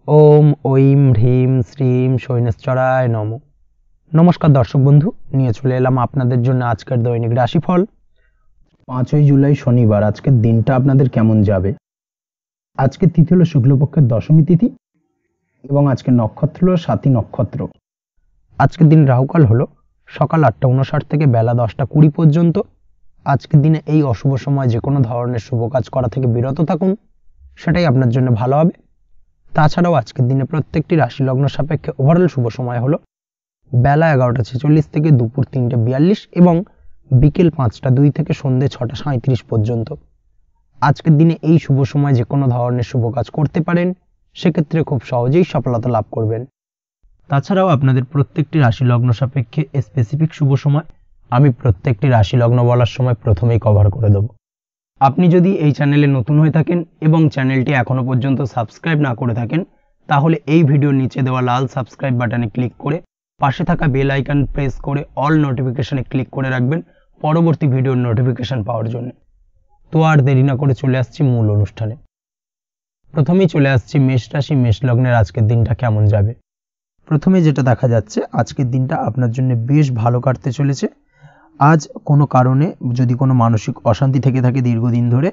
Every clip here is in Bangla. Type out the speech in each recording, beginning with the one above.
ওম ঐম হ্রিম শ্রীম শৈনেশ্বরায় নম। নমস্কার দর্শক বন্ধু, নিয়ে চলে এলাম আপনাদের জন্য আজকের দৈনিক রাশিফল। 5ই জুলাই শনিবার। আজকের দিনটা আপনাদের কেমন যাবে? আজকের তিথি হলো শুক্লপক্ষের দশমী তিথি এবং আজকের নক্ষত্র হলো স্বাতী নক্ষত্র। আজকের দিন রাহুকাল হলো সকাল 8:59 থেকে বেলা 10:20 পর্যন্ত। আজকের দিনে এই অশুভ সময় যে কোনো ধরনের শুভ কাজ করা থেকে বিরত থাকুন, সেটাই আপনার জন্য ভালো হবে। তাছাড়াও আজকের দিনে প্রত্যেকটি রাশি লগ্ন সাপেক্ষে ওভারঅল শুভ সময় হলো বেলা 11:46 থেকে দুপুর 3:42 এবং বিকেল 5:02 থেকে সন্ধ্যে 6:37 পর্যন্ত। আজকের দিনে এই শুভ সময় যে কোনো ধরনের শুভ কাজ করতে পারেন, সেক্ষেত্রে খুব সহজেই সফলতা লাভ করবেন। তাছাড়াও আপনাদের প্রত্যেকটি রাশি লগ্ন সাপেক্ষে স্পেসিফিক শুভ সময় আমি প্রত্যেকটি রাশি লগ্ন বলার সময় প্রথমেই কভার করে দেব। আপনি যদি এই চ্যানেলে নতুন হয়ে থাকেন এবং চ্যানেলটি এখনো পর্যন্ত সাবস্ক্রাইব না করে থাকেন, তাহলে এই ভিডিওর নিচে দেওয়া লাল সাবস্ক্রাইব বাটনে ক্লিক করে পাশে থাকা বেল আইকন প্রেস করে অল নোটিফিকেশনে ক্লিক করে রাখবেন পরবর্তী ভিডিওর নোটিফিকেশন পাওয়ার জন্য। তো আর দেরি না করে চলে আসছি মূল অনুষ্ঠানে। প্রথমেই চলে আসছি মেষ রাশি, মেষ লগ্নের আজকের দিনটা কেমন যাবে। প্রথমে যেটা দেখা যাচ্ছে, আজকের দিনটা আপনার জন্য বেশ ভালো কাটতে চলেছে। আজ কোনো কারণে যদি কোনো মানসিক অশান্তি থেকে থাকে দীর্ঘদিন ধরে,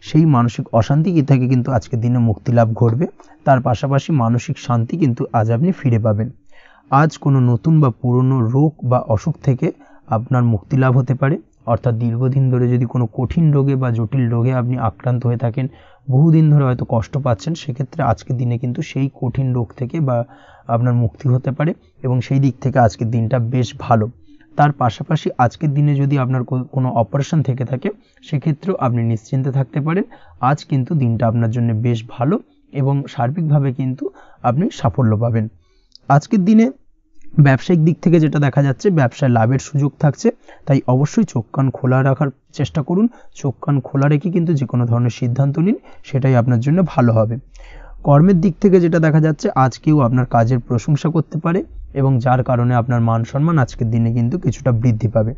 সেই মানসিক অশান্তি থেকে কিন্তু আজকের দিনে মুক্তি লাভ ঘটবে। তার পাশাপাশি মানসিক শান্তি কিন্তু আজ আপনি ফিরে পাবেন। আজ কোনো নতুন বা পুরনো রোগ বা অসুখ থেকে আপনার মুক্তি লাভ হতে পারে। অর্থাৎ দীর্ঘদিন ধরে যদি কোনো কঠিন রোগে বা জটিল রোগে আপনি আক্রান্ত হয়ে থাকেন, বহুদিন ধরে হয়তো কষ্ট পাচ্ছেন, সেক্ষেত্রে আজকের দিনে কিন্তু সেই কঠিন রোগ থেকে বা আপনার মুক্তি হতে পারে এবং সেই দিক থেকে আজকের দিনটা বেশ ভালো। তার পাশাপাশি আজকের দিনে যদি আপনার কোনো অপারেশন থেকে থাকে, সেক্ষেত্রেও আপনি নিশ্চিন্তে থাকতে পারেন। আজ কিন্তু দিনটা আপনার জন্য বেশ ভালো এবং সার্বিকভাবে কিন্তু আপনি সাফল্য পাবেন। আজকের দিনে ব্যবসায়িক দিক থেকে যেটা দেখা যাচ্ছে, ব্যবসায় লাভের সুযোগ থাকছে, তাই অবশ্যই চোখ কান খোলা রাখার চেষ্টা করুন। চোখ কান খোলা রেখে কিন্তু যে কোনো ধরনের সিদ্ধান্ত নিন, সেটাই আপনার জন্য ভালো হবে। কর্মের দিক থেকে যেটা দেখা যাচ্ছে, আজ কেউ আপনার কাজের প্রশংসা করতে পারে এবং যার কারণে আপনার মান সম্মান আজকের দিনে কিন্তু কিছুটা বৃদ্ধি পাবে।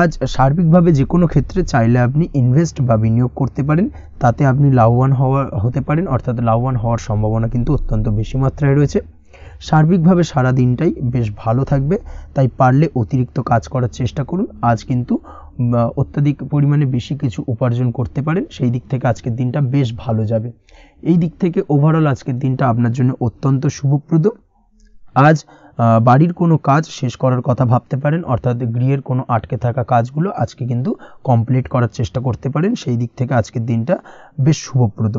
আজ সার্বিকভাবে যে কোনো ক্ষেত্রে চাইলে আপনি ইনভেস্ট বা বিনিয়োগ করতে পারেন, তাতে আপনি লাভবান হতে পারেন। অর্থাৎ লাভবান হওয়ার সম্ভাবনা কিন্তু অত্যন্ত বেশি মাত্রায় রয়েছে। সার্বিকভাবে সারা দিনটাই বেশ ভালো থাকবে, তাই পারলে অতিরিক্ত কাজ করার চেষ্টা করুন। আজ কিন্তু অত্যাধিক পরিমাণে বেশি কিছু উপার্জন করতে পারেন, সেই দিক থেকে আজকের দিনটা বেশ ভালো যাবে। এই দিক থেকে ওভারঅল আজকের দিনটা আপনার জন্য অত্যন্ত শুভপ্রদ। আজ বাড়ির কোনো কাজ শেষ করার কথা ভাবতে পারেন, অর্থাৎ গৃহের কোনো আটকে থাকা কাজগুলো আজকে কিন্তু কমপ্লিট করার চেষ্টা করতে পারেন। সেই দিক থেকে আজকের দিনটা বেশ শুভপ্রদ।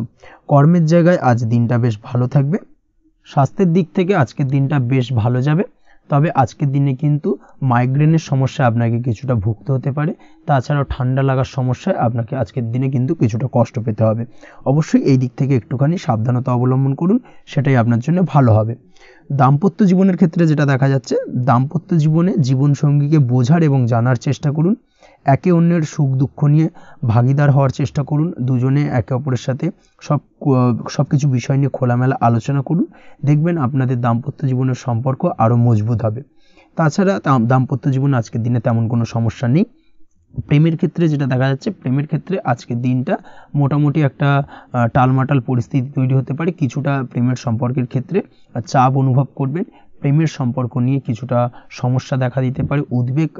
কর্মের জায়গায় আজ দিনটা বেশ ভালো থাকবে। স্বাস্থ্যের দিক থেকে আজকের দিনটা বেশ ভালো যাবে, তবে আজকের দিনে কিন্তু মাইগ্রেনের সমস্যা আপনাকে কিছুটা ভুগতে হতে পারে। তাছাড়াও ঠান্ডা লাগার সমস্যায় আপনাকে আজকের দিনে কিন্তু কিছুটা কষ্ট পেতে হবে। অবশ্যই এই দিক থেকে একটুখানি সাবধানতা অবলম্বন করুন, সেটাই আপনার জন্য ভালো হবে। দাম্পত্য জীবনের ক্ষেত্রে যেটা দেখা যাচ্ছে, দাম্পত্য জীবনে জীবনসঙ্গীকে বোঝার এবং জানার চেষ্টা করুন। একে অন্যের সুখ দুঃখ নিয়ে ভাগিদার হওয়ার চেষ্টা করুন। দুজনে একে অপরের সাথে সব কিছু বিষয় নিয়ে খোলামেলা আলোচনা করুন। দেখবেন আপনাদের দাম্পত্য জীবনের সম্পর্ক আরও মজবুত হবে। তাছাড়া দাম্পত্য জীবনে আজকের দিনে তেমন কোনো সমস্যা নেই। প্রেমের ক্ষেত্রে যেটা দেখা যাচ্ছে, প্রেমের ক্ষেত্রে আজকের দিনটা মোটামুটি একটা টালমাটাল পরিস্থিতি তৈরি হতে পারে। কিছুটা প্রেমের সম্পর্কের ক্ষেত্রে চাপ অনুভব করবেন। প্রেমের সম্পর্ক নিয়ে কিছুটা সমস্যা দেখা দিতে পারে, উদ্বেগ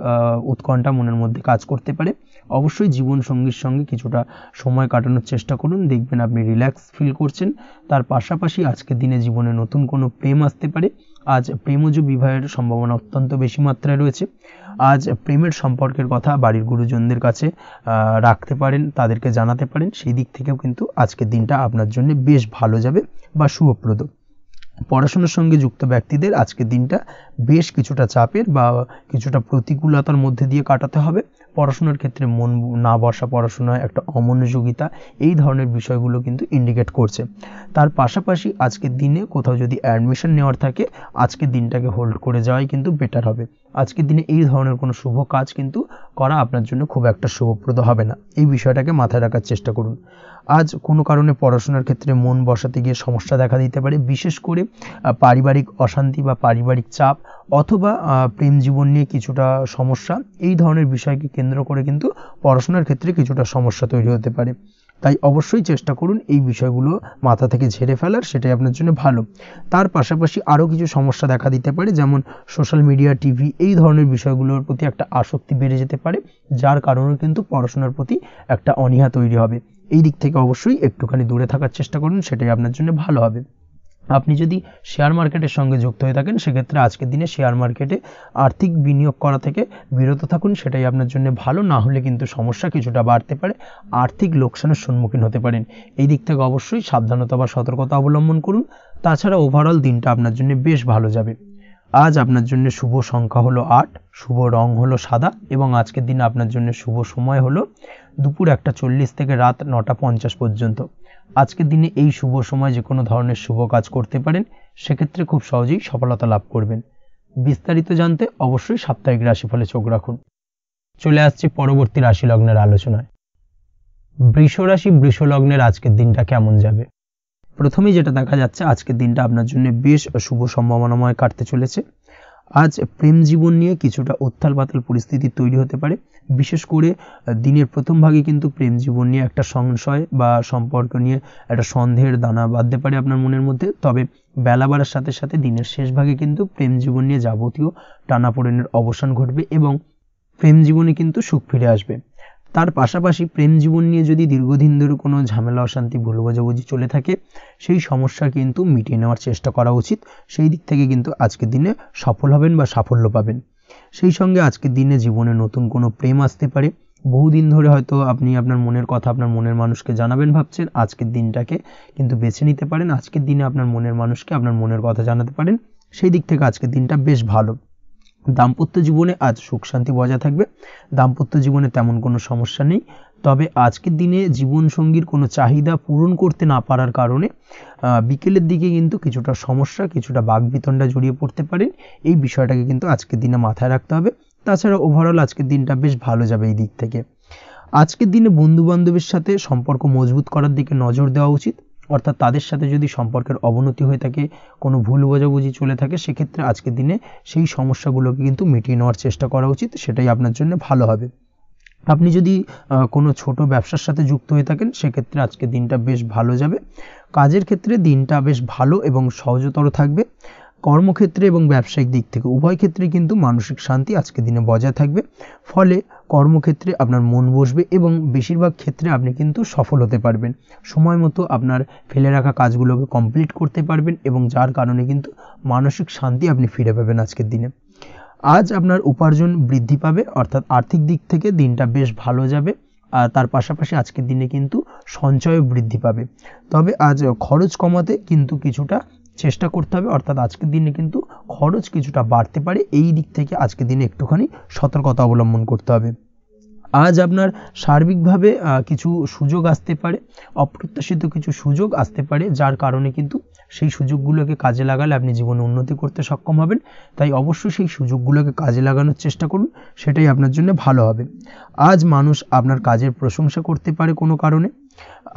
উৎকণ্ঠা মনের মধ্যে কাজ করতে পারে। অবশ্যই জীবনসঙ্গীর সঙ্গে কিছুটা সময় কাটানোর চেষ্টা করুন, দেখবেন আপনি রিল্যাক্স ফিল করছেন। তার পাশাপাশি আজকের দিনে জীবনে নতুন কোনো প্রেম আসতে পারে। আজ প্রেমজ বিবাহের সম্ভাবনা অত্যন্ত বেশি মাত্রায় রয়েছে। আজ প্রেমের সম্পর্কের কথা বাড়ির গুরুজনদের কাছে রাখতে পারেন, তাদেরকে জানাতে পারেন। সেই দিক থেকেও কিন্তু আজকের দিনটা আপনার জন্য বেশ ভালো যাবে বা শুভপ্রদ। পড়াশোনার সঙ্গে যুক্ত ব্যক্তিদের আজকের দিনটা বেশ কিছুটা চাপের বা কিছুটা প্রতিকূলতার মধ্যে দিয়ে কাটাতে হবে। পড়াশোনার ক্ষেত্রে মন না বসা, পড়াশোনায় একটা অমনোযোগিতা, এই ধরনের বিষয়গুলো কিন্তু ইন্ডিকেট করছে। তার পাশাপাশি আজকের দিনে কোথাও যদি অ্যাডমিশন নেওয়ার থাকে, আজকের দিনটাকে হোল্ড করে যাওয়াই কিন্তু বেটার হবে। আজকের দিনে এই ধরনের কোনো শুভ কাজ কিন্তু করা আপনার জন্য খুব একটা শুভপ্রদ হবে না, এই বিষয়টাকে মাথায় রাখার চেষ্টা করুন। আজ কোনো কারণে পড়াশোনার ক্ষেত্রে মন বসাতে গিয়ে সমস্যা দেখা দিতে পারে, বিশেষ করে পারিবারিক অশান্তি বা পারিবারিক চাপ অথবা প্রেম জীবন নিয়ে কিছুটা সমস্যা, এই ধরনের বিষয়কে কেন্দ্র করে কিন্তু পড়াশোনার ক্ষেত্রে কিছুটা সমস্যা তৈরি হতে পারে। তাই অবশ্যই চেষ্টা করুন এই বিষয়গুলো মাথা থেকে ঝেড়ে ফেলার, সেটাই আপনার জন্য ভালো। তার পাশাপাশি আরও কিছু সমস্যা দেখা দিতে পারে, যেমন সোশ্যাল মিডিয়া, টিভি এই ধরনের বিষয়গুলোর প্রতি একটা আসক্তি বেড়ে যেতে পারে, যার কারণে কিন্তু পড়াশোনার প্রতি একটা অনীহা তৈরি হবে। এই দিক থেকে অবশ্যই একটুখানি দূরে থাকার চেষ্টা করুন, সেটাই আপনার জন্য ভালো হবে। আপনি যদি শেয়ার মার্কেটের সঙ্গে যুক্ত হয়ে থাকেন, সেক্ষেত্রে আজকের দিনে শেয়ার মার্কেটে আর্থিক বিনিয়োগ করা থেকে বিরত থাকুন, সেটাই আপনার জন্য ভালো। না হলে কিন্তু সমস্যা কিছুটা বাড়তে পারে, আর্থিক লোকসানের সম্মুখীন হতে পারেন। এই দিক থেকে অবশ্যই সাবধানতা বা সতর্কতা অবলম্বন করুন। তাছাড়া ওভারঅল দিনটা আপনার জন্য বেশ ভালো যাবে। আজ আপনার জন্য শুভ সংখ্যা হলো 8, শুভ রং হলো সাদা, এবং আজকের দিনে আপনার জন্য শুভ সময় হলো দুপুর 1:40 থেকে রাত 9:50 পর্যন্ত। আজকের দিনে এই শুভ সময় যে কোনো ধরনের শুভ কাজ করতে পারেন, সেক্ষেত্রে খুব সহজেই সফলতা লাভ করবেন। বিস্তারিত জানতে অবশ্যই সাপ্তাহিক রাশিফলে চোখ রাখুন। চলে আসছে পরবর্তী রাশি লগ্নের আলোচনায়। বৃষ রাশি, বৃষ লগ্নের আজকের দিনটা কেমন যাবে? প্রথমেই যেটা দেখা যাচ্ছে, আজকের দিনটা আপনার জন্য বেশ শুভ সম্ভাবনাময় কাটতে চলেছে। আজ প্রেম জীবন নিয়ে কিছুটা উত্থাল পাতাল পরিস্থিতি তৈরি হতে পারে। বিশেষ করে দিনের প্রথম ভাগে কিন্তু প্রেম জীবন নিয়ে একটা সংশয় বা সম্পর্ক নিয়ে একটা সন্দেহের দানা বাঁধতে পারে আপনার মনের মধ্যে। তবে বেলা বাড়ার সাথে সাথে দিনের শেষ ভাগে কিন্তু প্রেম জীবন নিয়ে যাবতীয় টানাপোড়েনের অবসান ঘটবে এবং প্রেম জীবনে কিন্তু সুখ ফিরে আসবে। তার পাশাপাশি প্রেম জীবন নিয়ে যদি দীর্ঘদিন ধরে কোনো ঝামেলা, অশান্তি, ভুল বোঝাবুঝি চলে থাকে, সেই সমস্যা কিন্তু মিটিয়ে নেওয়ার চেষ্টা করা উচিত। সেই দিক থেকে কিন্তু আজকের দিনে সফল হবেন বা সাফল্য পাবেন। সেই সঙ্গে আজকের দিনে জীবনে নতুন কোনো প্রেম আসতে পারে। বহুদিন ধরে হয়তো আপনি আপনার মনের কথা আপনার মনের মানুষকে জানাবেন ভাবছেন, আজকের দিনটাকে কিন্তু বেছে নিতে পারেন। আজকের দিনে আপনার মনের মানুষকে আপনার মনের কথা জানাতে পারেন। সেই দিক থেকে আজকের দিনটা বেশ ভালো। দাম্পত্য জীবনে আজ সুখ শান্তি বজায় থাকবে। দাম্পত্য জীবনে তেমন কোনো সমস্যা নেই। তবে আজকের দিনে জীবনসঙ্গীর কোনো চাহিদা পূরণ করতে না পারার কারণে বিকেলের দিকে কিন্তু কিছুটা সমস্যা, কিছুটা বাকবিতণ্ডা জড়িয়ে পড়তে পারেন। এই বিষয়টাকে কিন্তু আজকের দিনে মাথায় রাখতে হবে। তাছাড়া ওভারঅল আজকের দিনটা বেশ ভালো যাবে এই দিক থেকে। আজকের দিনে বন্ধু বান্ধবের সাথে সম্পর্ক মজবুত করার দিকে নজর দেওয়া উচিত। অর্থাৎ তাদের সাথে যদি সম্পর্কের অবনতি হয়ে থাকে, কোনো ভুল বোঝাবুঝি চলে থাকে, সেক্ষেত্রে আজকের দিনে সেই সমস্যাগুলোকে কিন্তু মিটিয়ে নেওয়ার চেষ্টা করা উচিত, সেটাই আপনার জন্য ভালো হবে। আপনি যদি কোনো ছোট ব্যবসার সাথে যুক্ত হয়ে থাকেন, সেক্ষেত্রে আজকের দিনটা বেশ ভালো যাবে। কাজের ক্ষেত্রে দিনটা বেশ ভালো এবং সহজতর থাকবে। কর্মক্ষেত্রে এবং ব্যবসায়িক দিক থেকে উভয় ক্ষেত্রে কিন্তু মানসিক শান্তি আজকের দিনে বজায় থাকবে। ফলে কর্মক্ষেত্রে আপনার মন বসবে এবং বেশিরভাগ ক্ষেত্রে আপনি কিন্তু সফল হতে পারবেন। সময় মতো আপনার ফেলে রাখা কাজগুলোকে কমপ্লিট করতে পারবেন এবং যার কারণে কিন্তু মানসিক শান্তি আপনি ফিরে পাবেন আজকের দিনে। আজ আপনার উপার্জন বৃদ্ধি পাবে, অর্থাৎ আর্থিক দিক থেকে দিনটা বেশ ভালো যাবে। আর তার পাশাপাশি আজকের দিনে কিন্তু সঞ্চয়ও বৃদ্ধি পাবে। তবে আজ খরচ কমাতে কিন্তু কিছুটা চেষ্টা করতে হবে, অর্থাৎ আজকের দিনে কিন্তু খরচ কিছুটা বাড়তে পারে। এই দিক থেকে আজকের দিনে একটুখানি সতর্কতা অবলম্বন করতে হবে। আজ আপনার সার্বিকভাবে কিছু সুযোগ আসতে পারে, অপ্রত্যাশিত কিছু সুযোগ আসতে পারে, যার কারণে কিন্তু সেই সুযোগগুলোকে কাজে লাগালে আপনি জীবনে উন্নতি করতে সক্ষম হবেন। তাই অবশ্যই সেই সুযোগগুলোকে কাজে লাগানোর চেষ্টা করুন, সেটাই আপনার জন্য ভালো হবে। আজ মানুষ আপনার কাজের প্রশংসা করতে পারে কোনো কারণে।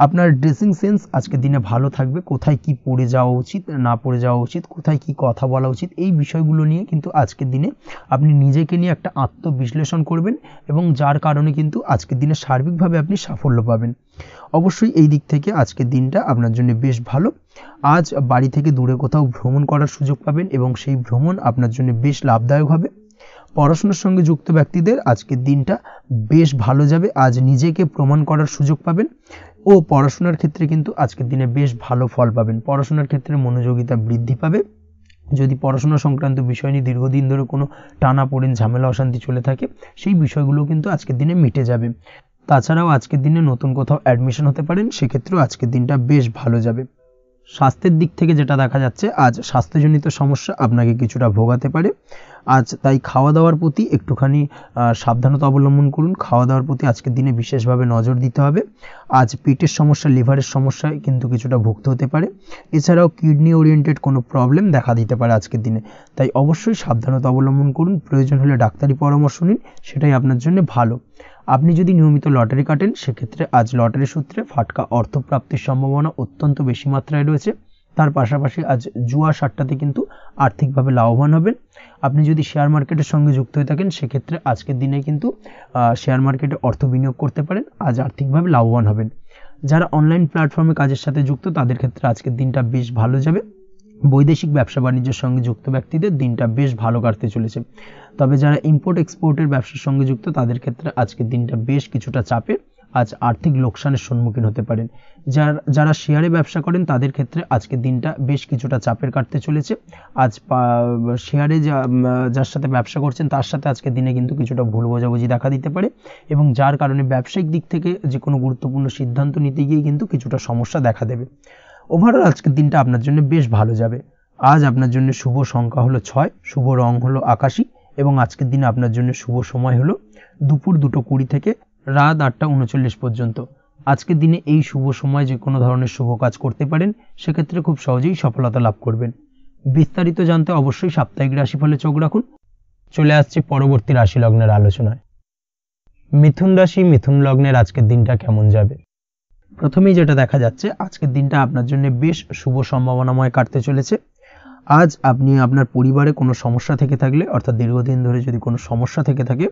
আপনার ড্রেসিং সেন্স আজকের দিনে ভালো থাকবে। কোথায় কি পরে যাওয়া উচিত, না পরে যাওয়া উচিত, কোথায় কি কথা বলা উচিত, এই বিষয়গুলো নিয়ে কিন্তু আজকের দিনে আপনি নিজেকে নিয়ে একটা আত্মবিশ্লেষণ করবেন এবং যার কারণে কিন্তু আজকের দিনে সার্বিকভাবে আপনি সাফল্য পাবেন। অবশ্যই এই দিক থেকে আজকের দিনটা আপনার জন্য বেশ ভালো। আজ বাড়ি থেকে দূরে কোথাও ভ্রমণ করার সুযোগ পাবেন এবং সেই ভ্রমণ আপনার জন্য বেশ লাভদায়ক হবে। পড়াশোনার সঙ্গে যুক্ত ব্যক্তিদের আজকের দিনটা বেশ ভালো যাবে। আজ নিজেকে প্রমাণ করার সুযোগ পাবেন ও পড়াশোনার ক্ষেত্রে কিন্তু আজকের দিনে বেশ ভালো ফল পাবেন। পড়াশোনার ক্ষেত্রে মনোযোগিতা বৃদ্ধি পাবে। যদি পড়াশোনা সংক্রান্ত বিষয় নিয়ে দীর্ঘদিন ধরে কোনো টানাপোড়েন, ঝামেলা, অশান্তি চলে থাকে, সেই বিষয়গুলো কিন্তু আজকের দিনে মিটে যাবে। তাছাড়াও আজকের দিনে নতুন কোথাও অ্যাডমিশন হতে পারেন, সেক্ষেত্রেও আজকের দিনটা বেশ ভালো যাবে। স্বাস্থ্যের দিক থেকে যেটা দেখা যাচ্ছে, আজ স্বাস্থ্যজনিত সমস্যা আপনাকে কিছুটা ভোগাতে পারে। আজ তাই খাওয়া দাওয়ার প্রতি একটুখানি সাবধানতা অবলম্বন করুন। খাওয়া দাওয়ার প্রতি আজকের দিনে বিশেষভাবে নজর দিতে হবে। আজ পেটের সমস্যা, লিভারের সমস্যায় কিন্তু কিছুটা ভুগতে হতে পারে। এছাড়াও কিডনি ওরিয়েন্টেড কোনো প্রবলেম দেখা দিতে পারে আজকের দিনে। তাই অবশ্যই সাবধানতা অবলম্বন করুন। প্রয়োজন হলে ডাক্তারি পরামর্শ নিন, সেটাই আপনার জন্য ভালো। আপনি যদি নিয়মিত লটারি কাটেন, সেক্ষেত্রে আজ লটারি সূত্রে ফাটকা অর্থপ্রাপ্তির সম্ভাবনা অত্যন্ত বেশি মাত্রায় রয়েছে। তার পাশাপাশি আজ জুয়া সাট্টাতে কিন্তু আর্থিকভাবে লাভবান হবেন। আপনি যদি শেয়ার মার্কেটের সঙ্গে যুক্ত হয়ে থাকেন, সেক্ষেত্রে আজকের দিনে কিন্তু শেয়ার মার্কেটে অর্থ বিনিয়োগ করতে পারেন। আজ আর্থিকভাবে লাভবান হবেন। যারা অনলাইন প্ল্যাটফর্মে কাজের সাথে যুক্ত তাদের ক্ষেত্রে আজকের দিনটা বেশ ভালো যাবে। বৈদেশিক ব্যবসা বাণিজ্যের সঙ্গে যুক্ত ব্যক্তিদের দিনটা বেশ ভালো কাটতে চলেছে। তবে যারা ইম্পোর্ট এক্সপোর্টের ব্যবসার সঙ্গে যুক্ত তাদের ক্ষেত্রে আজকের দিনটা বেশ কিছুটা চাপের, আজ আর্থিক লোকসানের সম্মুখীন হতে পারেন। যারা শেয়ারে ব্যবসা করেন তাদের ক্ষেত্রে আজকের দিনটা বেশ কিছুটা চাপের কাটতে চলেছে। আজ শেয়ারে যার সাথে ব্যবসা করছেন তার সাথে আজকের দিনে কিন্তু কিছুটা ভুল বোঝাবুঝি দেখা দিতে পারে, এবং যার কারণে ব্যবসায়িক দিক থেকে যে কোনো গুরুত্বপূর্ণ সিদ্ধান্ত নিতে গিয়ে কিন্তু কিছুটা সমস্যা দেখা দেবে। ওভারঅল আজকের দিনটা আপনার জন্য বেশ ভালো যাবে। আজ আপনার জন্য শুভ সংখ্যা হলো 6, শুভ রং হলো আকাশী, এবং আজকের দিনে আপনার জন্য শুভ সময় হলো দুপুর 2:20 থেকে রাত 8:39 পর্যন্ত। আজকের দিনে এই শুভ সময় যে কোনো ধরনের শুভ কাজ করতে পারেন, সেক্ষেত্রে খুব সহজেই সফলতা লাভ করবেন। বিস্তারিত জানতে অবশ্যই সাপ্তাহিক রাশিফলে চোখ রাখুন। চলে আসছে পরবর্তী রাশি লগ্নের আলোচনায়। মিথুন রাশি, মিথুন লগ্নের আজকের দিনটা কেমন যাবে? প্রথমেই যেটা দেখা যাচ্ছে, আজকের দিনটা আপনার জন্য বেশ শুভ সম্ভাবনাময় কাটতে চলেছে। আজ আপনি আপনার পরিবারে কোনো সমস্যা থেকে থাকলে, অর্থাৎ দীর্ঘদিন ধরে যদি কোনো সমস্যা থেকে থাকে,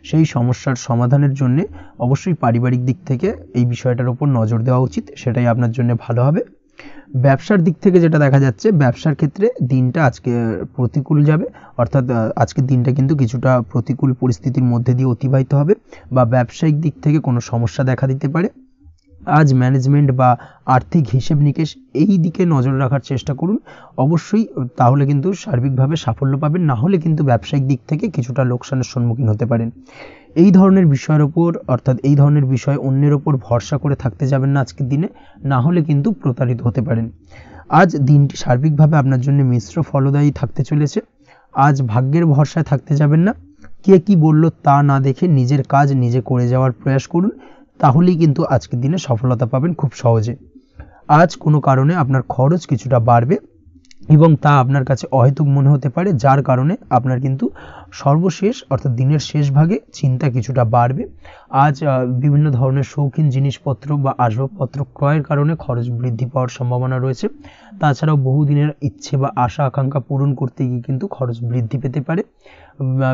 সেই সমস্যার সমাধানের জন্য অবশ্যই পারিবারিক দিক থেকে এই বিষয়টার উপর নজর দেওয়া উচিত, সেটাই আপনার জন্য ভালো হবে। ব্যবসার দিক থেকে যেটা দেখা যাচ্ছে, ব্যবসার ক্ষেত্রে দিনটা আজকে প্রতিকূল যাবে, অর্থাৎ আজকের দিনটা কিন্তু কিছুটা প্রতিকূল পরিস্থিতির মধ্যে দিয়ে অতিবাহিত হবে, বা ব্যবসায়িক দিক থেকে কোনো সমস্যা দেখা দিতে পারে। আজ ম্যানেজমেন্ট বা আর্থিক হিসেব নিকেশ এই দিকে নজর রাখার চেষ্টা করুন অবশ্যই, তাহলে কিন্তু সার্বিকভাবে সাফল্য পাবেন। না হলে কিন্তু ব্যবসায়িক দিক থেকে কিছুটা লোকসানের সম্মুখীন হতে পারেন। এই ধরনের বিষয়ের ওপর, অর্থাৎ এই ধরনের বিষয় অন্যের ওপর ভরসা করে থাকতে যাবেন না আজকের দিনে, না হলে কিন্তু প্রতারিত হতে পারেন। আজ দিনটি সার্বিকভাবে আপনার জন্য মিশ্র ফলদায়ী থাকতে চলেছে। আজ ভাগ্যের ভরসায় থাকতে যাবেন না। কে কি বলল তা না দেখে নিজের কাজ নিজে করে যাওয়ার প্রয়াস করুন, তাহলেই কিন্তু আজকের দিনে সফলতা পাবেন খুব সহজে। আজ কোনো কারণে আপনার খরচ কিছুটা বাড়বে, এবং তা আপনার কাছে অহেতুক মনে হতে পারে, যার কারণে আপনার কিন্তু সর্বশেষ, অর্থাৎ দিনের শেষ ভাগে চিন্তা কিছুটা বাড়বে। আজ বিভিন্ন ধরনের শৌখিন জিনিসপত্র বা আসবাবপত্র ক্রয়ের কারণে খরচ বৃদ্ধি পাওয়ার সম্ভাবনা রয়েছে। তাছাড়াও বহুদিনের ইচ্ছে বা আশা আকাঙ্ক্ষা পূরণ করতে গিয়ে কিন্তু খরচ বৃদ্ধি পেতে পারে।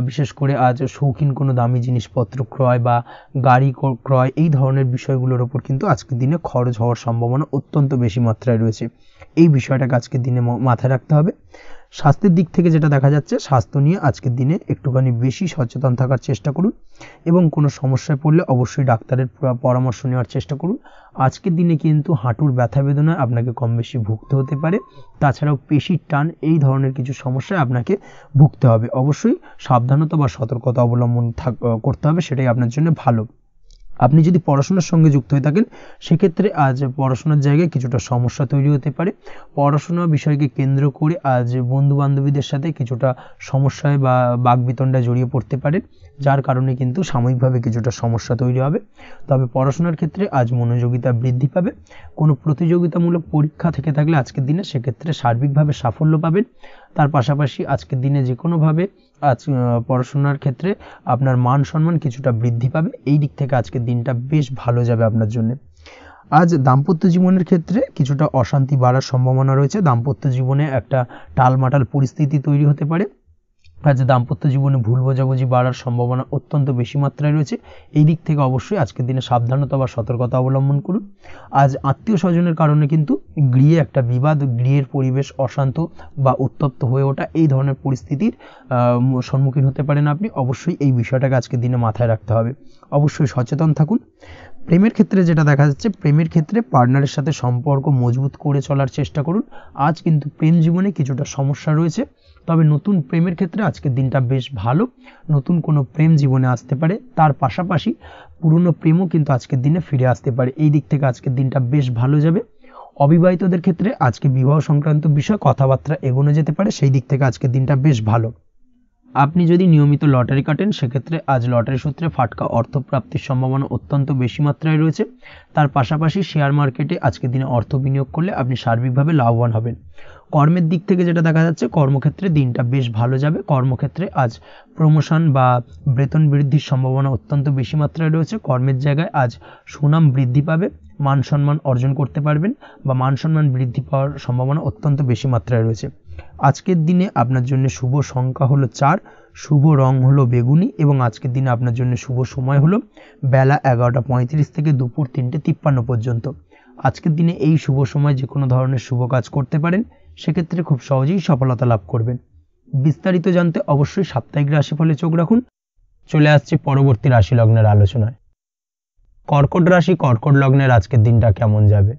বিশেষ করে আজ শৌখিন কোনো দামি জিনিসপত্র ক্রয় বা গাড়ি ক্রয়, এই ধরনের বিষয়গুলোর ওপর কিন্তু আজকের দিনে খরচ হওয়ার সম্ভাবনা অত্যন্ত বেশি মাত্রায় রয়েছে। এই বিষয়টাকে আজকের দিনে মাথায় রাখতে হবে। স্বাস্থ্যের দিক থেকে যেটা দেখা যাচ্ছে, স্বাস্থ্য নিয়ে আজকের দিনে একটুখানি বেশি সচেতন থাকার চেষ্টা করুন, এবং কোনো সমস্যায় পড়লে অবশ্যই ডাক্তারের পরামর্শ নেওয়ার চেষ্টা করুন। আজকের দিনে কিন্তু হাঁটুর ব্যথা বেদনায় আপনাকে কম বেশি ভুগতে হতে পারে। তাছাড়াও পেশির টান, এই ধরনের কিছু সমস্যায় আপনাকে ভুগতে হবে। অবশ্যই সাবধানতা বা সতর্কতা অবলম্বন করতে হবে, সেটাই আপনার জন্য ভালো। আপনি যদি পড়াশোনার সঙ্গে যুক্ত হয়ে থাকেন, সেক্ষেত্রে আজ পড়াশোনার জায়গায় কিছুটা সমস্যা তৈরি হতে পারে। পড়াশোনা বিষয়কে কেন্দ্র করে আজ বন্ধু বান্ধবীদের সাথে কিছুটা সমস্যায় বা বাকবিতণ্ডায় জড়িয়ে পড়তে পারেন, যার কারণে কিন্তু সাময়িকভাবে কিছুটা সমস্যা তৈরি হবে। তবে পড়াশোনার ক্ষেত্রে আজ মনোযোগিতা বৃদ্ধি পাবে। কোনো প্রতিযোগিতামূলক পরীক্ষা থেকে থাকলে আজকের দিনে সেক্ষেত্রে সার্বিকভাবে সাফল্য পাবেন। তার পাশাপাশি আজকের দিনে যে কোনোভাবে আজ পড়াশোনার ক্ষেত্রে আপনার মান সম্মান কিছুটা বৃদ্ধি পাবে। এই দিক থেকে আজকের দিনটা বেশ ভালো যাবে আপনার জন্য। আজ দাম্পত্য জীবনের ক্ষেত্রে কিছুটা অশান্তি বাড়ার সম্ভাবনা রয়েছে। দাম্পত্য জীবনে একটা টালমাটাল পরিস্থিতি তৈরি হতে পারে। আজ দাম্পত্য জীবনে ভুল বোঝাবুঝি বাড়ার সম্ভাবনা অত্যন্ত বেশি মাত্রায় রয়েছে। এই দিক থেকে অবশ্যই আজকের দিনে সাবধানতা বা সতর্কতা অবলম্বন করুন। আজ আত্মীয় স্বজনের কারণে কিন্তু গৃহে একটা বিবাদ, গৃহের পরিবেশ অশান্ত বা উত্তপ্ত হয়ে ওঠা, এই ধরনের পরিস্থিতির সম্মুখীন হতে পারেন আপনি। অবশ্যই এই বিষয়টাকে আজকের দিনে মাথায় রাখতে হবে। অবশ্যই সচেতন থাকুন। প্রেমের ক্ষেত্রে যেটা দেখা যাচ্ছে, প্রেমের ক্ষেত্রে পার্টনারের সাথে সম্পর্ক মজবুত করে চলার চেষ্টা করুন। আজ কিন্তু প্রেম জীবনে কিছুটা সমস্যা রয়েছে, তবে নতুন প্রেমের ক্ষেত্রে আজকের দিনটা বেশ ভালো। নতুন কোনো প্রেম জীবনে আসতে পারে, তার পাশাপাশি পুরনো প্রেমও কিন্তু আজকের দিনে ফিরে আসতে পারে। এই দিক থেকে আজকের দিনটা বেশ ভালো যাবে। অবিবাহিতদের ক্ষেত্রে আজকে বিবাহ সংক্রান্ত বিষয় কথাবার্তা এগোনো যেতে পারে, সেই দিক থেকে আজকের দিনটা বেশ ভালো। আপনি যদি নিয়মিত লটারি কাটেন, সেক্ষেত্রে আজ লটারি সূত্রে ফাটকা অর্থপ্রাপ্তির সম্ভাবনা অত্যন্ত বেশি মাত্রায় রয়েছে। তার পাশাপাশি শেয়ার মার্কেটে আজকের দিনে অর্থ বিনিয়োগ করলে আপনি সার্বিকভাবে লাভবান হবেন। কর্মের দিক থেকে যেটা দেখা যাচ্ছে, কর্মক্ষেত্রে দিনটা বেশ ভালো যাবে। কর্মক্ষেত্রে আজ প্রমোশন বা বেতন বৃদ্ধির সম্ভাবনা অত্যন্ত বেশি মাত্রায় রয়েছে। কর্মের জায়গায় আজ সুনাম বৃদ্ধি পাবে, মান সম্মান অর্জন করতে পারবেন বা মান সম্মান বৃদ্ধি পাওয়ার সম্ভাবনা অত্যন্ত বেশি মাত্রায় রয়েছে। আজকের দিনে আপনার জন্য শুভ সংখ্যা হলো 4, শুভ রং হলো বেগুনি এবং আজকের দিনে আপনার জন্য শুভ সময় হলো বেলা 11:35 থেকে দুপুর 3:53 পর্যন্ত। আজকের দিনে এই শুভ সময় যে কোনো ধরনের শুভ কাজ করতে পারেন, সেক্ষেত্রে খুব সহজেই সফলতা লাভ করবেন। বিস্তারিত জানতে অবশ্যই সাপ্তাহিক রাশিফলে চোখ রাখুন। চলে আসছে পরবর্তী রাশি লগ্নের আলোচনায়। কর্কট রাশি, কর্কট লগ্নের আজকের দিনটা কেমন যাবে?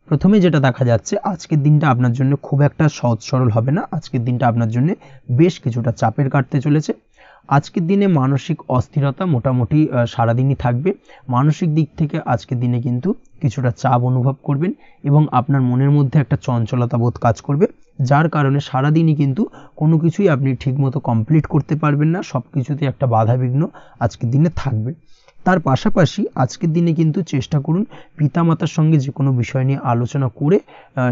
প্রথমে যেটা দেখা যাচ্ছে, আজকের দিনটা আপনার জন্য খুব একটা সহজ সরল হবে না। আজকের দিনটা আপনার জন্য বেশ কিছুটা চাপের কাটতে চলেছে। আজকের দিনে মানসিক অস্থিরতা মোটামুটি সারাদিনই থাকবে। মানসিক দিক থেকে আজকের দিনে কিন্তু কিছুটা চাপ অনুভব করবেন এবং আপনার মনের মধ্যে একটা চঞ্চলতা বোধ কাজ করবে, যার কারণে সারাদিনই কিন্তু কোনো কিছুই আপনি ঠিকমতো কমপ্লিট করতে পারবেন না। সব কিছুতে একটা বাধাবিঘ্ন আজকের দিনে থাকবে। তার পাশাপাশি আজকের দিনে কিন্তু চেষ্টা করুন পিতামাতার সঙ্গে যে কোনো বিষয় নিয়ে আলোচনা করে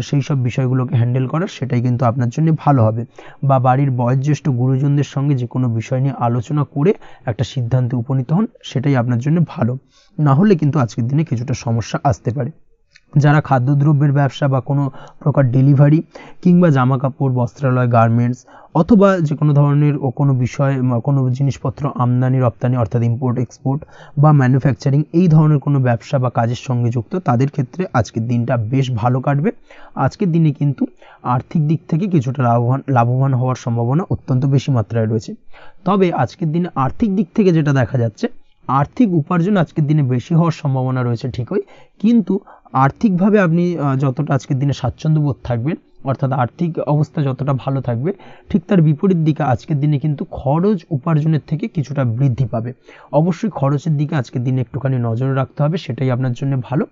সেই সব বিষয়গুলোকে হ্যান্ডেল করার, সেটাই কিন্তু আপনার জন্য ভালো হবে। বা বাড়ির বয়োজ্যেষ্ঠ গুরুজনদের সঙ্গে যে কোনো বিষয় নিয়ে আলোচনা করে একটা সিদ্ধান্তে উপনীত হন, সেটাই আপনার জন্য ভালো। না হলে কিন্তু আজকের দিনে কিছুটা সমস্যা আসতে পারে। যারা খাদ্যদ্রব্যের ব্যবসা বা কোনো প্রকার ডেলিভারি কিংবা জামা কাপড়, বস্ত্রালয়, গার্মেন্টস অথবা যে কোনো ধরনের কোনো বিষয়, কোনো জিনিসপত্র আমদানি রপ্তানি অর্থাৎ ইম্পোর্ট এক্সপোর্ট বা ম্যানুফ্যাকচারিং, এই ধরনের কোনো ব্যবসা বা কাজের সঙ্গে যুক্ত, তাদের ক্ষেত্রে আজকের দিনটা বেশ ভালো কাটবে। আজকের দিনে কিন্তু আর্থিক দিক থেকে কিছুটা লাভবান হওয়ার সম্ভাবনা অত্যন্ত বেশি মাত্রায় রয়েছে। তবে আজকের দিনে আর্থিক দিক থেকে যেটা দেখা যাচ্ছে, আর্থিক উপার্জন আজকের দিনে বেশি হওয়ার সম্ভাবনা রয়েছে ঠিকই, কিন্তু আর্থিকভাবে আপনি যতটা আজকের দিনে স্বাচ্ছন্দ্য বোধ থাকবেন, অর্থাৎ আর্থিক অবস্থা যতটা ভালো থাকবে, ঠিক তার বিপরীত দিকে আজকের দিনে কিন্তু খরচ উপার্জনের থেকে কিছুটা বৃদ্ধি পাবে। অবশ্যই খরচের দিকে আজকের দিনে একটুখানি নজর রাখতে হবে, সেটাই আপনার জন্য ভালো।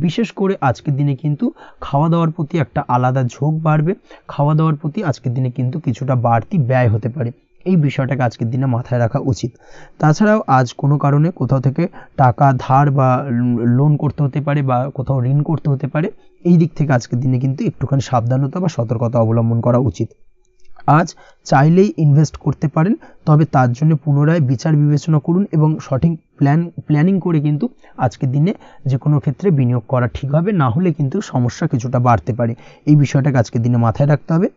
বিশেষ করে আজকের দিনে কিন্তু খাওয়া দাওয়ার প্রতি একটা আলাদা ঝোঁক বাড়বে। খাওয়া দাওয়ার প্রতি আজকের দিনে কিন্তু কিছুটা বাড়তি ব্যয় হতে পারে, এই বিষয়টাকে আজকের দিনে মাথায় রাখা উচিত। তাছাড়াও আজ কোনো কারণে কোথাও থেকে টাকা ধার বা লোন করতে হতে পারে বা কোথাও ঋণ করতে হতে পারে, এই দিক থেকে আজকের দিনে কিন্তু একটুখানি সাবধানতা বা সতর্কতা অবলম্বন করা উচিত। আজ চাইলেই ইনভেস্ট করতে পারেন, তবে তার জন্য পুনরায় বিচার বিবেচনা করুন এবং সঠিক প্ল্যানিং করে কিন্তু আজকের দিনে যে কোনো ক্ষেত্রে বিনিয়োগ করা ঠিক হবে। না হলে কিন্তু সমস্যা কিছুটা বাড়তে পারে, এই বিষয়টাকে আজকের দিনে মাথায় রাখতে হবে।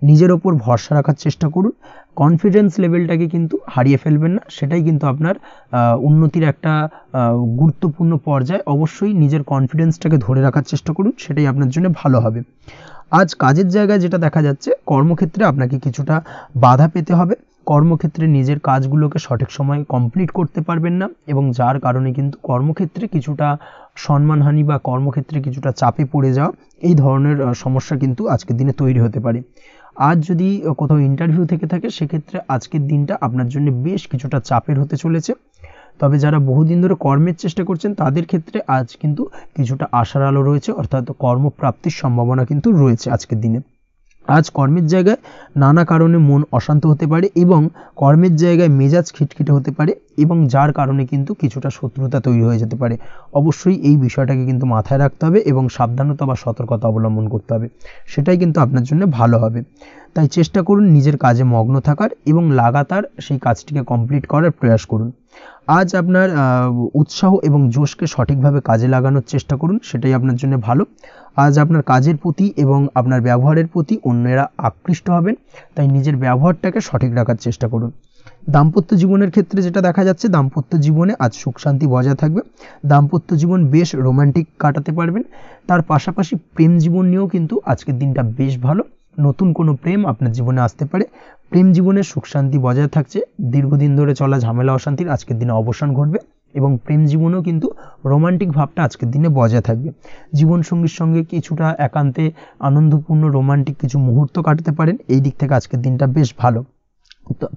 নিজের ওপর ভরসা রাখার চেষ্টা করুন, কনফিডেন্স লেভেলটাকে কিন্তু হারিয়ে ফেলবেন না, সেটাই কিন্তু আপনার উন্নতির একটা গুরুত্বপূর্ণ পর্যায়। অবশ্যই নিজের কনফিডেন্সটাকে ধরে রাখার চেষ্টা করুন, সেটাই আপনার জন্য ভালো হবে। আজ কাজের জায়গায় যেটা দেখা যাচ্ছে, কর্মক্ষেত্রে আপনাকে কিছুটা বাধা পেতে হবে। কর্মক্ষেত্রে নিজের কাজগুলোকে সঠিক সময়ে কমপ্লিট করতে পারবেন না এবং যার কারণে কিন্তু কর্মক্ষেত্রে কিছুটা সম্মানহানি বা কর্মক্ষেত্রে কিছুটা চাপে পড়ে যাওয়া, এই ধরনের সমস্যা কিন্তু আজকের দিনে তৈরি হতে পারে। আজ যদি কোথাও ইন্টারভিউ থেকে থাকে, সেক্ষেত্রে আজকের দিনটা আপনার জন্য বেশ কিছুটা চাপের হতে চলেছে। তবে যারা বহুদিন ধরে কর্মের চেষ্টা করছেন, তাদের ক্ষেত্রে আজ কিন্তু কিছুটা আশার আলো রয়েছে, অর্থাৎ কর্মপ্রাপ্তির সম্ভাবনা কিন্তু রয়েছে আজকের দিনে। আজ কর্মের জায়গায় নানা কারণে মন অশান্ত হতে পারে এবং কর্মের জায়গায় মেজাজ খিটখিটে হতে পারে এবং যার কারণে কিন্তু কিছুটা শত্রুতা তৈরি হয়ে যেতে পারে। অবশ্যই এই বিষয়টাকে কিন্তু মাথায় রাখতে হবে এবং সাবধানতা বা সতর্কতা অবলম্বন করতে হবে, সেটাই কিন্তু আপনার জন্য ভালো হবে। তাই চেষ্টা করুন নিজের কাজে মগ্ন থাকার এবং লাগাতার সেই কাজটিকে কমপ্লিট করার প্রয়াস করুন। আজ আপনার উৎসাহ এবং জোশকে সঠিকভাবে কাজে লাগানোর চেষ্টা করুন, সেটাই আপনার জন্য ভালো। আজ আপনার কাজের প্রতি এবং আপনার ব্যবহারের প্রতি অন্যেরা আকৃষ্ট হবেন, তাই নিজের ব্যবহারটাকে সঠিক রাখার চেষ্টা করুন। দাম্পত্য জীবনের ক্ষেত্রে যেটা দেখা যাচ্ছে, দাম্পত্য জীবনে আজ সুখ শান্তি বজায় থাকবে। দাম্পত্য জীবন বেশ রোমান্টিক কাটাতে পারবেন। তার পাশাপাশি প্রেম জীবন নিয়েও কিন্তু আজকের দিনটা বেশ ভালো। নতুন কোনো প্রেম আপনার জীবনে আসতে পারে। প্রেম জীবনে সুখ শান্তি বজায় থাকছে। দীর্ঘদিন ধরে চলা ঝামেলা অশান্তির আজকের দিনে অবসান ঘটবে এবং প্রেম জীবনেও কিন্তু রোমান্টিক ভাবটা আজকের দিনে বজায় থাকবে। জীবনসঙ্গীর সঙ্গে কিছুটা একান্তে আনন্দপূর্ণ রোমান্টিক কিছু মুহূর্ত কাটাতে পারেন, এই দিক থেকে আজকের দিনটা বেশ ভালো।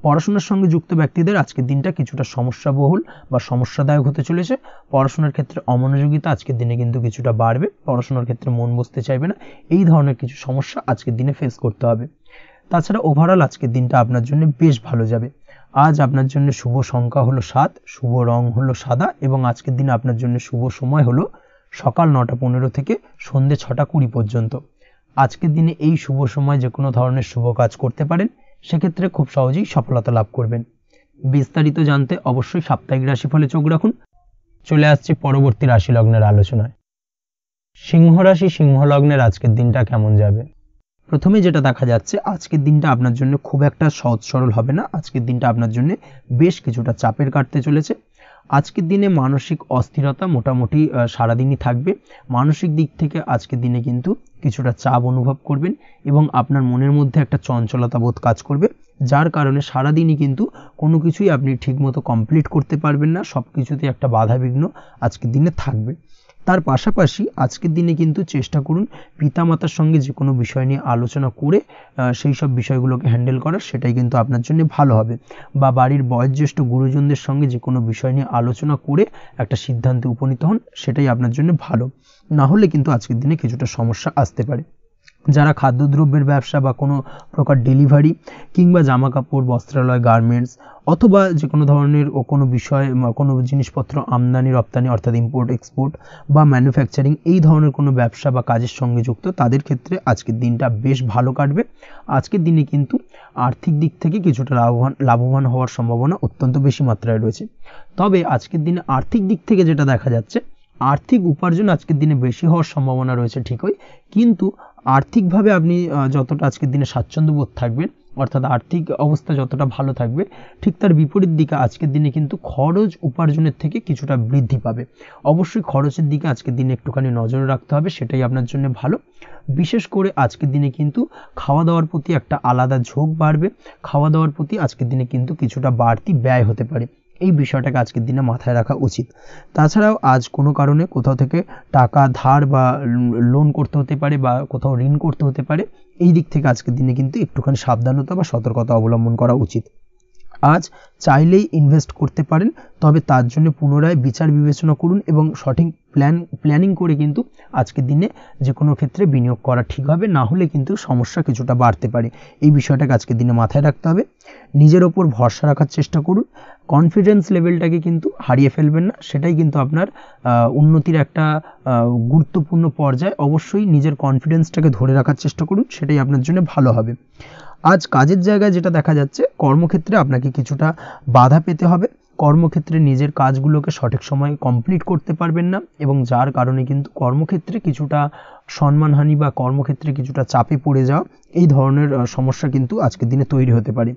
পড়াশোনার সঙ্গে যুক্ত ব্যক্তিদের আজকের দিনটা কিছুটা সমস্যাবহুল বা সমস্যাদায়ক হতে চলেছে। পড়াশোনার ক্ষেত্রে অমনোযোগিতা আজকের দিনে কিন্তু কিছুটা বাড়বে, পড়াশোনার ক্ষেত্রে মন বসতে চাইবে না, এই ধরনের কিছু সমস্যা আজকের দিনে ফেস করতে হবে। তাছাড়া ওভারঅল আজকের দিনটা আপনার জন্য বেশ ভালো যাবে। আজ আপনার জন্য শুভ সংখ্যা হলো 7, শুভ রং হলো সাদা এবং আজকের দিনে আপনার জন্য শুভ সময় হলো সকাল 9:15 থেকে সন্ধ্যে 6:20 পর্যন্ত। আজকের দিনে এই শুভ সময় যে কোনো ধরনের শুভ কাজ করতে পারেন, সেক্ষেত্রে খুব সহজেই সফলতা লাভ করবেন। বিস্তারিত জানতে অবশ্যই সাপ্তাহিক রাশিফলে চোখ রাখুন। চলে আসছি পরবর্তী রাশি লগ্নের আলোচনায়। সিংহ রাশি সিংহ লগ্নের আজকের দিনটা কেমন যাবে? প্রথমে যেটা দেখা যাচ্ছে, আজকের দিনটা আপনার জন্য খুব একটা সহজ সরল হবে না। আজকের দিনটা আপনার জন্য বেশ কিছুটা চাপের কাটতে চলেছে। আজকের দিনে মানসিক অস্থিরতা মোটামুটি সারাদিনই থাকবে। মানসিক দিক থেকে আজকের দিনে কিন্তু কিছুটা চাপ অনুভব করবেন এবং আপনার মনের মধ্যে একটা চঞ্চলতা বোধ কাজ করবে, যার কারণে সারাদিনই কিন্তু কোনো কিছুই আপনি ঠিকমতো কমপ্লিট করতে পারবেন না। সব কিছুতে একটা বাধা বিঘ্ন আজকের দিনে থাকবে। তার পাশাপাশি আজকের দিনে কিন্তু চেষ্টা করুন পিতামাতার সঙ্গে যে কোনো বিষয় নিয়ে আলোচনা করে সেই সব বিষয়গুলোকে হ্যান্ডেল করার, সেটাই কিন্তু আপনার জন্য ভালো হবে। বা বাড়ির বয়োজ্যেষ্ঠ গুরুজনদের সঙ্গে যে কোনো বিষয় নিয়ে আলোচনা করে একটা সিদ্ধান্তে উপনীত হন, সেটাই আপনার জন্য ভালো। না হলে কিন্তু আজকের দিনে কিছুটা সমস্যা আসতে পারে। যারা খাদ্যদ্রব্যের ব্যবসা বা কোনো প্রকার ডেলিভারি কিংবা জামা কাপড়, বস্ত্রালয়, গার্মেন্টস অথবা যে কোনো ধরনের কোনো বিষয়, কোনো জিনিসপত্র আমদানি রপ্তানি অর্থাৎ ইম্পোর্ট এক্সপোর্ট বা ম্যানুফ্যাকচারিং, এই ধরনের কোনো ব্যবসা বা কাজের সঙ্গে যুক্ত, তাদের ক্ষেত্রে আজকের দিনটা বেশ ভালো কাটবে। আজকের দিনে কিন্তু আর্থিক দিক থেকে কিছুটা লাভবান হওয়ার সম্ভাবনা অত্যন্ত বেশি মাত্রায় রয়েছে। তবে আজকের দিনে আর্থিক দিক থেকে যেটা দেখা যাচ্ছে, আর্থিক উপার্জন আজকের দিনে বেশি হওয়ার সম্ভাবনা রয়েছে ঠিকই, কিন্তু আর্থিকভাবে আপনি যতটা আজকের দিনে স্বাচ্ছন্দ্য বোধ থাকবেন, অর্থাৎ আর্থিক অবস্থা যতটা ভালো থাকবে, ঠিক তার বিপরীত দিকে আজকের দিনে কিন্তু খরচ উপার্জনের থেকে কিছুটা বৃদ্ধি পাবে। অবশ্যই খরচের দিকে আজকের দিনে একটুখানি নজর রাখতে হবে, সেটাই আপনার জন্য ভালো। বিশেষ করে আজকের দিনে কিন্তু খাওয়া দাওয়ার প্রতি একটা আলাদা ঝোঁক বাড়বে। খাওয়া দাওয়ার প্রতি আজকের দিনে কিন্তু কিছুটা বাড়তি ব্যয় হতে পারে। এই বিষয়টাকে আজকের দিনে মাথায় রাখা উচিত। তাছাড়াও আজ কোনো কারণে কোথাও থেকে টাকা ধার বা লোন করতে হতে পারে বা কোথাও ঋণ করতে হতে পারে। এই দিক থেকে আজকের দিনে কিন্তু একটুখানি সাবধানতা বা সতর্কতা অবলম্বন করা উচিত। আজ চাইলেই ইনভেস্ট করতে পারেন, তবে তার জন্য পুনরায় বিচার বিবেচনা করুন এবং সঠিক প্ল্যানিং করে কিন্তু আজকের দিনে যে কোনো ক্ষেত্রে বিনিয়োগ করা ঠিক হবে। না হলে কিন্তু সমস্যা কিছুটা বাড়তে পারে। এই বিষয়টাকে আজকের দিনে মাথায় রাখতে হবে। নিজের ওপর ভরসা রাখার চেষ্টা করুন। কনফিডেন্স লেভেলটাকে কিন্তু হারিয়ে ফেলবেন না, সেটাই কিন্তু আপনার উন্নতির একটা গুরুত্বপূর্ণ পর্যায়। অবশ্যই নিজের কনফিডেন্সটাকে ধরে রাখার চেষ্টা করুন, সেটাই আপনার জন্য ভালো হবে। আজ কাজের জায়গায় যেটা দেখা যাচ্ছে, কর্মক্ষেত্রে আপনাকে কিছুটা বাধা পেতে হবে। কর্মক্ষেত্রে নিজের কাজগুলোকে সঠিক সময়ে কমপ্লিট করতে পারবেন না এবং যার কারণে কিন্তু কর্মক্ষেত্রে কিছুটা সম্মানহানি বা কর্মক্ষেত্রে কিছুটা চাপে পড়ে যাওয়া, এই ধরনের সমস্যা কিন্তু আজকের দিনে তৈরি হতে পারে।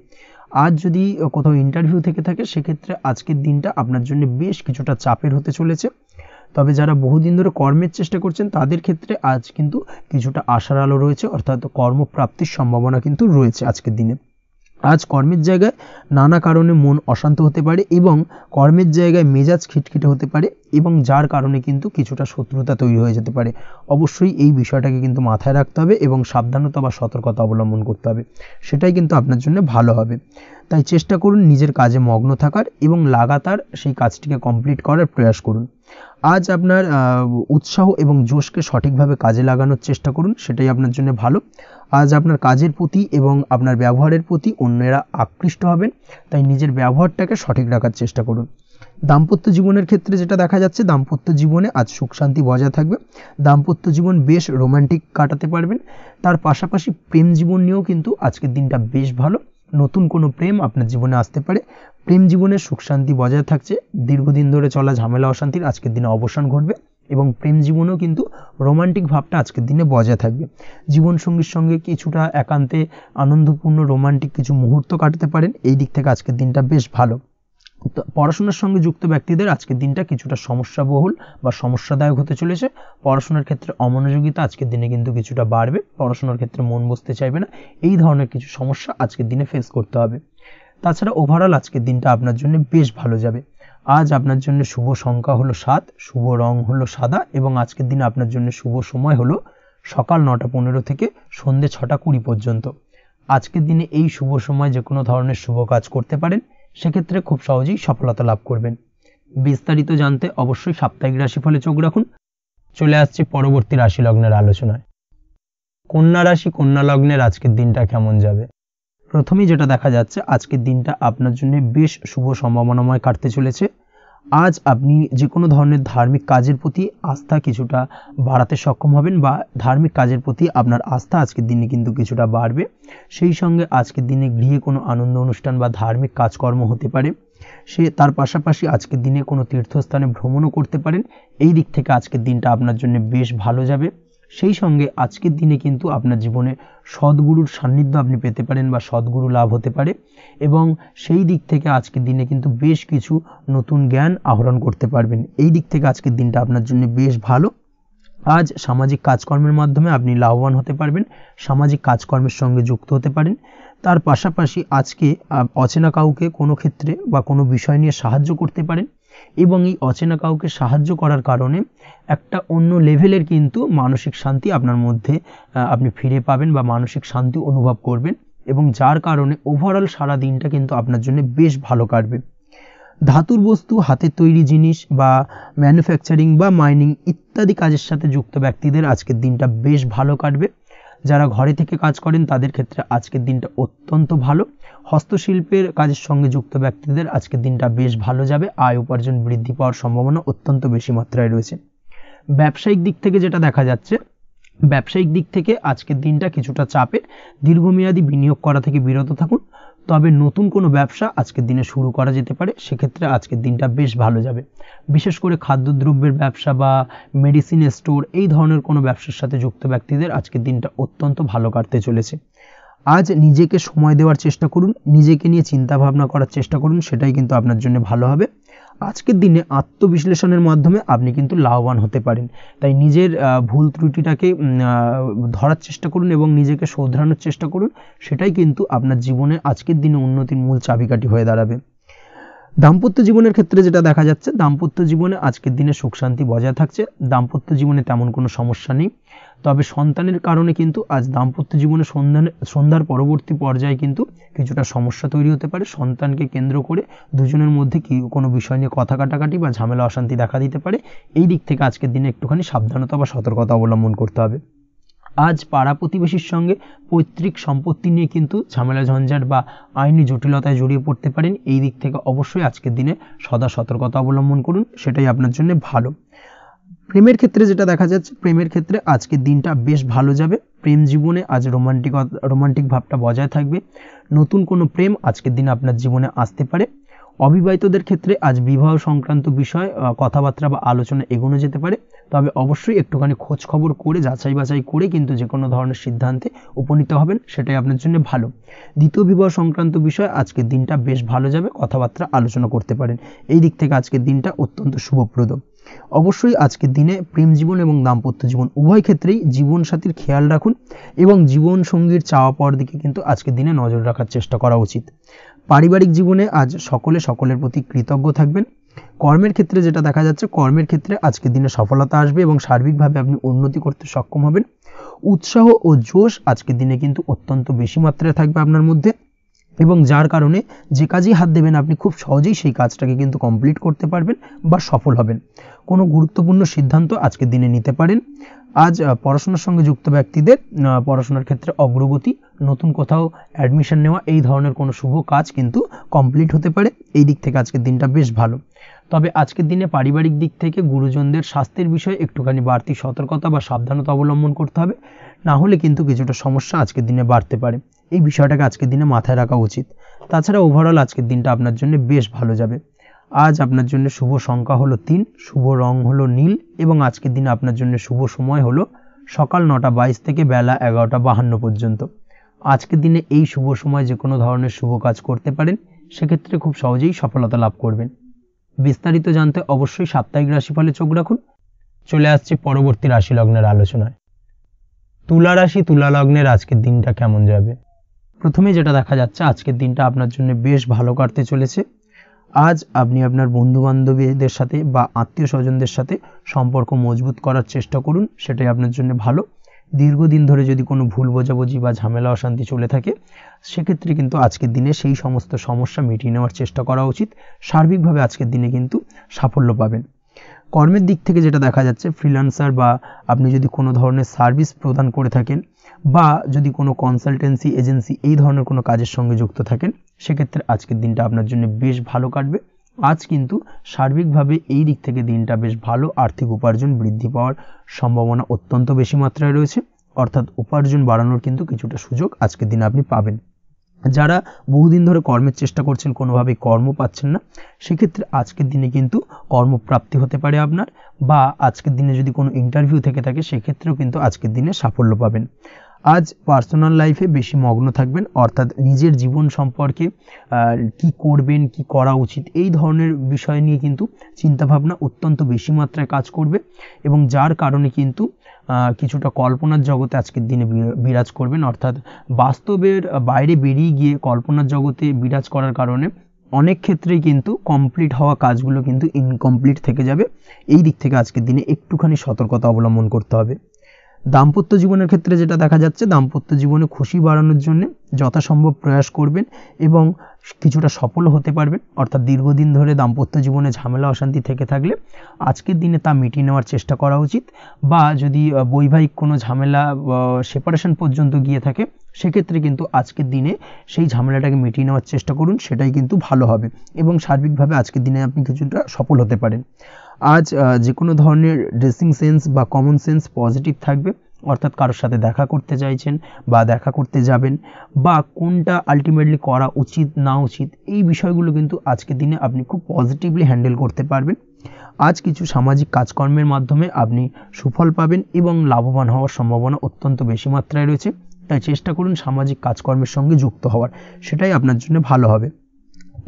আজ যদি কোথাও ইন্টারভিউ থেকে থাকে, সেক্ষেত্রে আজকের দিনটা আপনার জন্য বেশ কিছুটা চাপের হতে চলেছে। তবে যারা বহুদিন ধরে কর্মের চেষ্টা করছেন, তাদের ক্ষেত্রে আজ কিন্তু কিছুটা আশার আলো রয়েছে, অর্থাৎ কর্মপ্রাপ্তির সম্ভাবনা কিন্তু রয়েছে আজকের দিনে। আজ কর্মের জায়গায় নানা কারণে মন অশান্ত হতে পারে এবং কর্মের জায়গায় মেজাজ খিটখিটে হতে পারে এবং যার কারণে কিন্তু কিছুটা শত্রুতা তৈরি হয়ে যেতে পারে। অবশ্যই এই বিষয়টাকে কিন্তু মাথায় রাখতে হবে এবং সাবধানতা বা সতর্কতা অবলম্বন করতে হবে, সেটাই কিন্তু আপনার জন্য ভালো হবে। তাই চেষ্টা করুন নিজের কাজে মগ্ন থাকার এবং লাগাতার সেই কাজটিকে কমপ্লিট করার প্রয়াস করুন। আজ আপনার উৎসাহ এবং জোশকে সঠিকভাবে কাজে লাগানোর চেষ্টা করুন, সেটাই আপনার জন্য ভালো। আজ আপনার কাজের প্রতি এবং আপনার ব্যবহারের প্রতি অন্যেরা আকৃষ্ট হবেন, তাই নিজের ব্যবহারটাকে সঠিক রাখার চেষ্টা করুন। দাম্পত্য জীবনের ক্ষেত্রে যেটা দেখা যাচ্ছে, দাম্পত্য জীবনে আজ সুখ শান্তি বজায় থাকবে। দাম্পত্য জীবন বেশ রোমান্টিক কাটাতে পারবেন। তার পাশাপাশি প্রেম জীবন নিয়েও কিন্তু আজকের দিনটা বেশ ভালো। নতুন কোনো প্রেম আপনার জীবনে আসতে পারে। প্রেম জীবনে সুখ শান্তি বজায় থাকছে। দীর্ঘদিন ধরে চলা ঝামেলা অশান্তির আজকের দিনে অবসান ঘটবে এবং প্রেম জীবনেও কিন্তু রোমান্টিক ভাবটা আজকের দিনে বজায় থাকবে। জীবনসঙ্গীর সঙ্গে কিছুটা একান্তে আনন্দপূর্ণ রোমান্টিক কিছু মুহূর্ত কাটাতে পারেন। এই দিক থেকে আজকের দিনটা বেশ ভালো। পড়াশোনার সঙ্গে যুক্ত ব্যক্তিদের আজকের দিনটা কিছুটা সমস্যাবহুল বা সমস্যাদায়ক হতে চলেছে। পড়াশোনার ক্ষেত্রে অমনোযোগিতা আজকের দিনে কিন্তু কিছুটা বাড়বে। পড়াশোনার ক্ষেত্রে মন বসতে চাইবে না। এই ধরনের কিছু সমস্যা আজকের দিনে ফেস করতে হবে। তাছাড়া ওভারঅল আজকের দিনটা আপনার জন্য বেশ ভালো যাবে। আজ আপনার জন্য শুভ সংখ্যা হলো 7, শুভ রং হলো সাদা এবং আজকের দিনে আপনার জন্য শুভ সময় হলো সকাল 9:15 থেকে সন্ধ্যে 6:20 পর্যন্ত। আজকের দিনে এই শুভ সময় যে কোনো ধরনের শুভ কাজ করতে পারেন, সেক্ষেত্রে খুব সহজেই সফলতা লাভ করবেন। বিস্তারিত জানতে অবশ্যই সাপ্তাহিক রাশিফলে চোখ রাখুন। চলে আসছি পরবর্তী রাশি লগ্নের আলোচনায়। কন্যা রাশি কন্যা লগ্নের আজকের দিনটা কেমন যাবে? প্রথমেই যেটা দেখা যাচ্ছে, আজকের দিনটা আপনার জন্য বেশ শুভ সম্ভাবনাময় কাটতে চলেছে। আজ আপনি যে কোনো ধরনের ধার্মিক কাজের প্রতি আস্থা কিছুটা বাড়াতে সক্ষম হবেন বা ধার্মিক কাজের প্রতি আপনার আস্থা আজকের দিনে কিন্তু কিছুটা বাড়বে। সেই সঙ্গে আজকের দিনে গৃহে কোনো আনন্দ অনুষ্ঠান বা ধার্মিক কাজকর্ম হতে পারে। তার পাশাপাশি আজকের দিনে কোনো তীর্থস্থানে ভ্রমণও করতে পারেন। এই দিক থেকে আজকের দিনটা আপনার জন্য বেশ ভালো যাবে। সেই সঙ্গে আজকের দিনে কিন্তু আপনার জীবনে সদ্গুরুর সান্নিধ্য আপনি পেতে পারেন বা সদ্গুরু লাভ হতে পারে, এবং সেই দিক থেকে আজকের দিনে কিন্তু বেশ কিছু নতুন জ্ঞান আহরণ করতে পারবেন। এই দিক থেকে আজকের দিনটা আপনার জন্য বেশ ভালো। আজ সামাজিক কাজকর্মের মাধ্যমে আপনি লাভবান হতে পারবেন, সামাজিক কাজকর্মের সঙ্গে যুক্ত হতে পারেন। তার পাশাপাশি আজকে অচেনা কাউকে কোনো ক্ষেত্রে বা কোনো বিষয় নিয়ে সাহায্য করতে পারেন, এবং এই অচেনা কাউকে সাহায্য করার কারণে একটা অন্য লেভেলের কিন্তু মানসিক শান্তি আপনার মধ্যে আপনি ফিরে পাবেন বা মানসিক শান্তি অনুভব করবেন, এবং যার কারণে ওভারঅল সারা দিনটা কিন্তু আপনার জন্য বেশ ভালো কাটবে। ধাতুর বস্তু, হাতের তৈরি জিনিস বা ম্যানুফ্যাকচারিং বা মাইনিং ইত্যাদি কাজের সাথে যুক্ত ব্যক্তিদের আজকের দিনটা বেশ ভালো কাটবে। যারা ঘরে থেকে কাজ করেন তাদের ক্ষেত্রে আজকের দিনটা অত্যন্ত ভালো। হস্তশিল্পের কাজের সঙ্গে যুক্ত ব্যক্তিদের আজকের দিনটা বেশ ভালো যাবে। আয় উপার্জন বৃদ্ধি পাওয়ার সম্ভাবনা অত্যন্ত বেশি মাত্রায় রয়েছে। ব্যবসায়িক দিক থেকে যেটা দেখা যাচ্ছে, ব্যবসায়িক দিক থেকে আজকের দিনটা কিছুটা চাপের। দীর্ঘমেয়াদী বিনিয়োগ করা থেকে বিরত থাকুন, তবে নতুন কোনো ব্যবসা আজকের দিনে শুরু করা যেতে পারে, সেক্ষেত্রে আজকের দিনটা বেশ ভালো যাবে। বিশেষ করে খাদ্যদ্রব্যের ব্যবসা বা মেডিসিন স্টোর এই ধরনের কোনো ব্যবসার সাথে যুক্ত ব্যক্তিদের আজকের দিনটা অত্যন্ত ভালো কাটতে চলেছে। আজ নিজেকে সময় দেওয়ার চেষ্টা করুন, নিজেকে নিয়ে চিন্তা ভাবনা করার চেষ্টা করুন, সেটাই কিন্তু আপনার জন্য ভালো হবে। আজকের দিনে আত্মবিশ্লেষণের মাধ্যমে আপনি কিন্তু লাভবান হতে পারেন, তাই নিজের ভুল ত্রুটিটাকে ধরার চেষ্টা করুন এবং নিজেকে শোধরানোর চেষ্টা করুন, সেটাই কিন্তু আপনার জীবনে আজকের দিনে উন্নতির মূল চাবিকাঠি হয়ে দাঁড়াবে। দাম্পত্য জীবনের ক্ষেত্রে যেটা দেখা যাচ্ছে, দাম্পত্য জীবনে আজকের দিনে সুখ শান্তি বজায় থাকছে। দাম্পত্য জীবনে তেমন কোনো সমস্যা নেই, তবে সন্তানের কারণে কিন্তু আজ দাম্পত্য জীবনে সন্ধ্যার পরবর্তী পর্যায়ে কিন্তু কিছুটা সমস্যা তৈরি হতে পারে। সন্তানকে কেন্দ্র করে দুজনের মধ্যে কোনো বিষয় নিয়ে কথা কাটাকাটি বা ঝামেলা অশান্তি দেখা দিতে পারে। এই দিক থেকে আজকের দিনে একটুখানি সাবধানতা বা সতর্কতা অবলম্বন করতে হবে। আজ পাড়া প্রতিবেশীর সঙ্গে পৈতৃক সম্পত্তি নিয়ে কিন্তু ঝামেলা ঝঞ্ঝাট বা আইনি জটিলতায় জড়িয়ে পড়তে পারেন। এই দিক থেকে অবশ্যই আজকের দিনে সদা সতর্কতা অবলম্বন করুন, সেটাই আপনার জন্য ভালো। প্রেমের ক্ষেত্রে যেটা দেখা যাচ্ছে, প্রেমের ক্ষেত্রে আজকের দিনটা বেশ ভালো যাবে। প্রেম জীবনে আজ রোমান্টিক ভাবটা বজায় থাকবে। নতুন কোনো প্রেম আজকের দিনে আপনার জীবনে আসতে পারে। অবিবাহিতদের ক্ষেত্রে আজ বিবাহ সংক্রান্ত বিষয় কথাবার্তা বা আলোচনা এগোনো যেতে পারে, তবে অবশ্যই একটুখানি খোঁজ খবর করে যাচাই বাছাই করে কিন্তু যে কোনো ধরনের সিদ্ধান্তে উপনীত হবেন, সেটাই আপনার জন্য ভালো। দ্বিতীয় বিবাহ সংক্রান্ত বিষয় আজকের দিনটা বেশ ভালো যাবে, কথাবার্তা আলোচনা করতে পারেন। এই দিক থেকে আজকের দিনটা অত্যন্ত শুভপ্রদ। অবশ্যই আজকের দিনে প্রেম জীবন এবং দাম্পত্য জীবন উভয় ক্ষেত্রেই জীবনসাথীর খেয়াল রাখুন এবং জীবন সঙ্গীর চাওয়া পাওয়ার দিকে কিন্তু আজকের দিনে নজর রাখার চেষ্টা করা উচিত। পারিবারিক জীবনে আজ সকলের প্রতি কৃতজ্ঞ থাকবেন। কর্মের ক্ষেত্রে যেটা দেখা যাচ্ছে, কর্মের ক্ষেত্রে আজকের দিনে সফলতা আসবে এবং সার্বিকভাবে আপনি উন্নতি করতে সক্ষম হবেন। উৎসাহ ও জোশ আজকের দিনে কিন্তু অত্যন্ত বেশি মাত্রায় থাকবে আপনার মধ্যে, এবং যার কারণে যে কাজেই হাত দেবেন আপনি খুব সহজেই সেই কাজটাকে কিন্তু কমপ্লিট করতে পারবেন বা সফল হবেন। কোনো গুরুত্বপূর্ণ সিদ্ধান্ত আজকের দিনে নিতে পারেন। আজ পড়াশোনার সঙ্গে যুক্ত ব্যক্তিদের পড়াশোনার ক্ষেত্রে অগ্রগতি, নতুন কোথাও অ্যাডমিশন নেওয়া, এই ধরনের কোনো শুভ কাজ কিন্তু কমপ্লিট হতে পারে। এই দিক থেকে আজকের দিনটা বেশ ভালো। তবে আজকের দিনে পারিবারিক দিক থেকে গুরুজনদের স্বাস্থ্যের বিষয়ে একটুখানি বাড়তি সতর্কতা বা সাবধানতা অবলম্বন করতে হবে, না হলে কিন্তু কিছুটা সমস্যা আজকের দিনে বাড়তে পারে। এই বিষয়টাকে আজকের দিনে মাথায় রাখা উচিত। তাছাড়া ওভারঅল আজকের দিনটা আপনার জন্য বেশ ভালো যাবে। আজ আপনার জন্য শুভ সংখ্যা হলো 3, শুভ রং হলো নীল, এবং আজকের দিনে আপনার জন্য শুভ সময় হলো সকাল 9:22 থেকে বেলা 11:52 পর্যন্ত। আজকের দিনে এই শুভ সময় যে কোনো ধরনের শুভ কাজ করতে পারেন, সেক্ষেত্রে খুব সহজেই সফলতা লাভ করবেন। বিস্তারিত জানতে অবশ্যই সাপ্তাহিক রাশিফলে চোখ রাখুন। চলে আসছে পরবর্তী রাশি লগ্নের আলোচনায়। তুলা রাশি, তুলা লগ্নের আজকের দিনটা কেমন যাবে? প্রথমে যেটা দেখা যাচ্ছে, আজকের দিনটা আপনার জন্য বেশ ভালো কাটতে চলেছে। আজ আপনি আপনার বন্ধু বান্ধবীদের সাথে বা আত্মীয় স্বজনদের সাথে সম্পর্ক মজবুত করার চেষ্টা করুন, সেটাই আপনার জন্য ভালো। দীর্ঘদিন ধরে যদি কোনো ভুল বোঝাবুঝি বা ঝামেলা অশান্তি চলে থাকে, সেক্ষেত্রে কিন্তু আজকের দিনে সেই সমস্ত সমস্যা মিটিয়ে নেওয়ার চেষ্টা করা উচিত। সার্বিকভাবে আজকের দিনে কিন্তু সাফল্য পাবেন। কর্মের দিক থেকে যেটা দেখা যাচ্ছে, ফ্রিল্যান্সার বা আপনি যদি কোনো ধরনের সার্ভিস প্রদান করে থাকেন বা যদি কোনো কনসালটেন্সি এজেন্সি এই ধরনের কোনো কাজের সঙ্গে যুক্ত থাকেন, সেক্ষেত্রে আজকের দিনটা আপনার জন্য বেশ ভালো কাটবে। আজ কিন্তু সার্বিকভাবে এই দিক থেকে দিনটা বেশ ভালো, আর্থিক উপার্জন বৃদ্ধি পাওয়ার সম্ভাবনা অত্যন্ত বেশি মাত্রায় রয়েছে, অর্থাৎ উপার্জন বাড়ানোর কিন্তু কিছুটা সুযোগ আজকের দিনে আপনি পাবেন। যারা বহুদিন ধরে কর্মের চেষ্টা করছেন, কোনোভাবেই কর্ম পাচ্ছেন না, সেক্ষেত্রে আজকের দিনে কিন্তু কর্মপ্রাপ্তি হতে পারে আপনার, বা আজকের দিনে যদি কোনো ইন্টারভিউ থেকে থাকে সেক্ষেত্রেও কিন্তু আজকের দিনে সাফল্য পাবেন। আজ পার্সোনাল লাইফে বেশি মগ্ন থাকবেন, অর্থাৎ নিজের জীবন সম্পর্কে কি করবেন, কি করা উচিত, এই ধরনের বিষয় নিয়ে কিন্তু চিন্তাভাবনা অত্যন্ত বেশি মাত্রায় কাজ করবে, এবং যার কারণে কিন্তু কিছুটা কল্পনার জগতে আজকের দিনে বিরাজ করবেন, অর্থাৎ বাস্তবের বাইরে বেরিয়ে গিয়ে কল্পনার জগতে বিরাজ করার কারণে অনেক ক্ষেত্রেই কিন্তু কমপ্লিট হওয়া কাজগুলো কিন্তু ইনকমপ্লিট থেকে যাবে। এই দিক থেকে আজকের দিনে একটুখানি সতর্কতা অবলম্বন করতে হবে। দাম্পত্য জীবনের ক্ষেত্রে যেটা দেখা যাচ্ছে, দাম্পত্য জীবনে খুশি বাড়ানোর জন্য যথাসম্ভব প্রয়াস করবেন এবং কিছুটা সফল হতে পারবেন, অর্থাৎ দীর্ঘদিন ধরে দাম্পত্য জীবনে ঝামেলা অশান্তি থেকে থাকলে আজকের দিনে তা মিটিয়ে নেওয়ার চেষ্টা করা উচিত, বা যদি বৈবাহিক কোনো ঝামেলা সেপারেশন পর্যন্ত গিয়ে থাকে সেক্ষেত্রে কিন্তু আজকের দিনে সেই ঝামেলাটাকে মিটিয়ে নেওয়ার চেষ্টা করুন, সেটাই কিন্তু ভালো হবে এবং সার্বিকভাবে আজকের দিনে আপনি কিছুটা সফল হতে পারেন। আজ যে কোনো ধরনের ড্রেসিং সেন্স বা কমন সেন্স পজিটিভ থাকবে, অর্থাৎ কারোর সাথে দেখা করতে চাইছেন বা দেখা করতে যাবেন, বা কোনটা আলটিমেটলি করা উচিত না উচিত, এই বিষয়গুলো কিন্তু আজকের দিনে আপনি খুব পজিটিভলি হ্যান্ডেল করতে পারবেন। আজ কিছু সামাজিক কাজকর্মের মাধ্যমে আপনি সুফল পাবেন এবং লাভবান হওয়ার সম্ভাবনা অত্যন্ত বেশি মাত্রায় রয়েছে, তাই চেষ্টা করুন সামাজিক কাজকর্মের সঙ্গে যুক্ত হওয়ার, সেটাই আপনার জন্য ভালো হবে।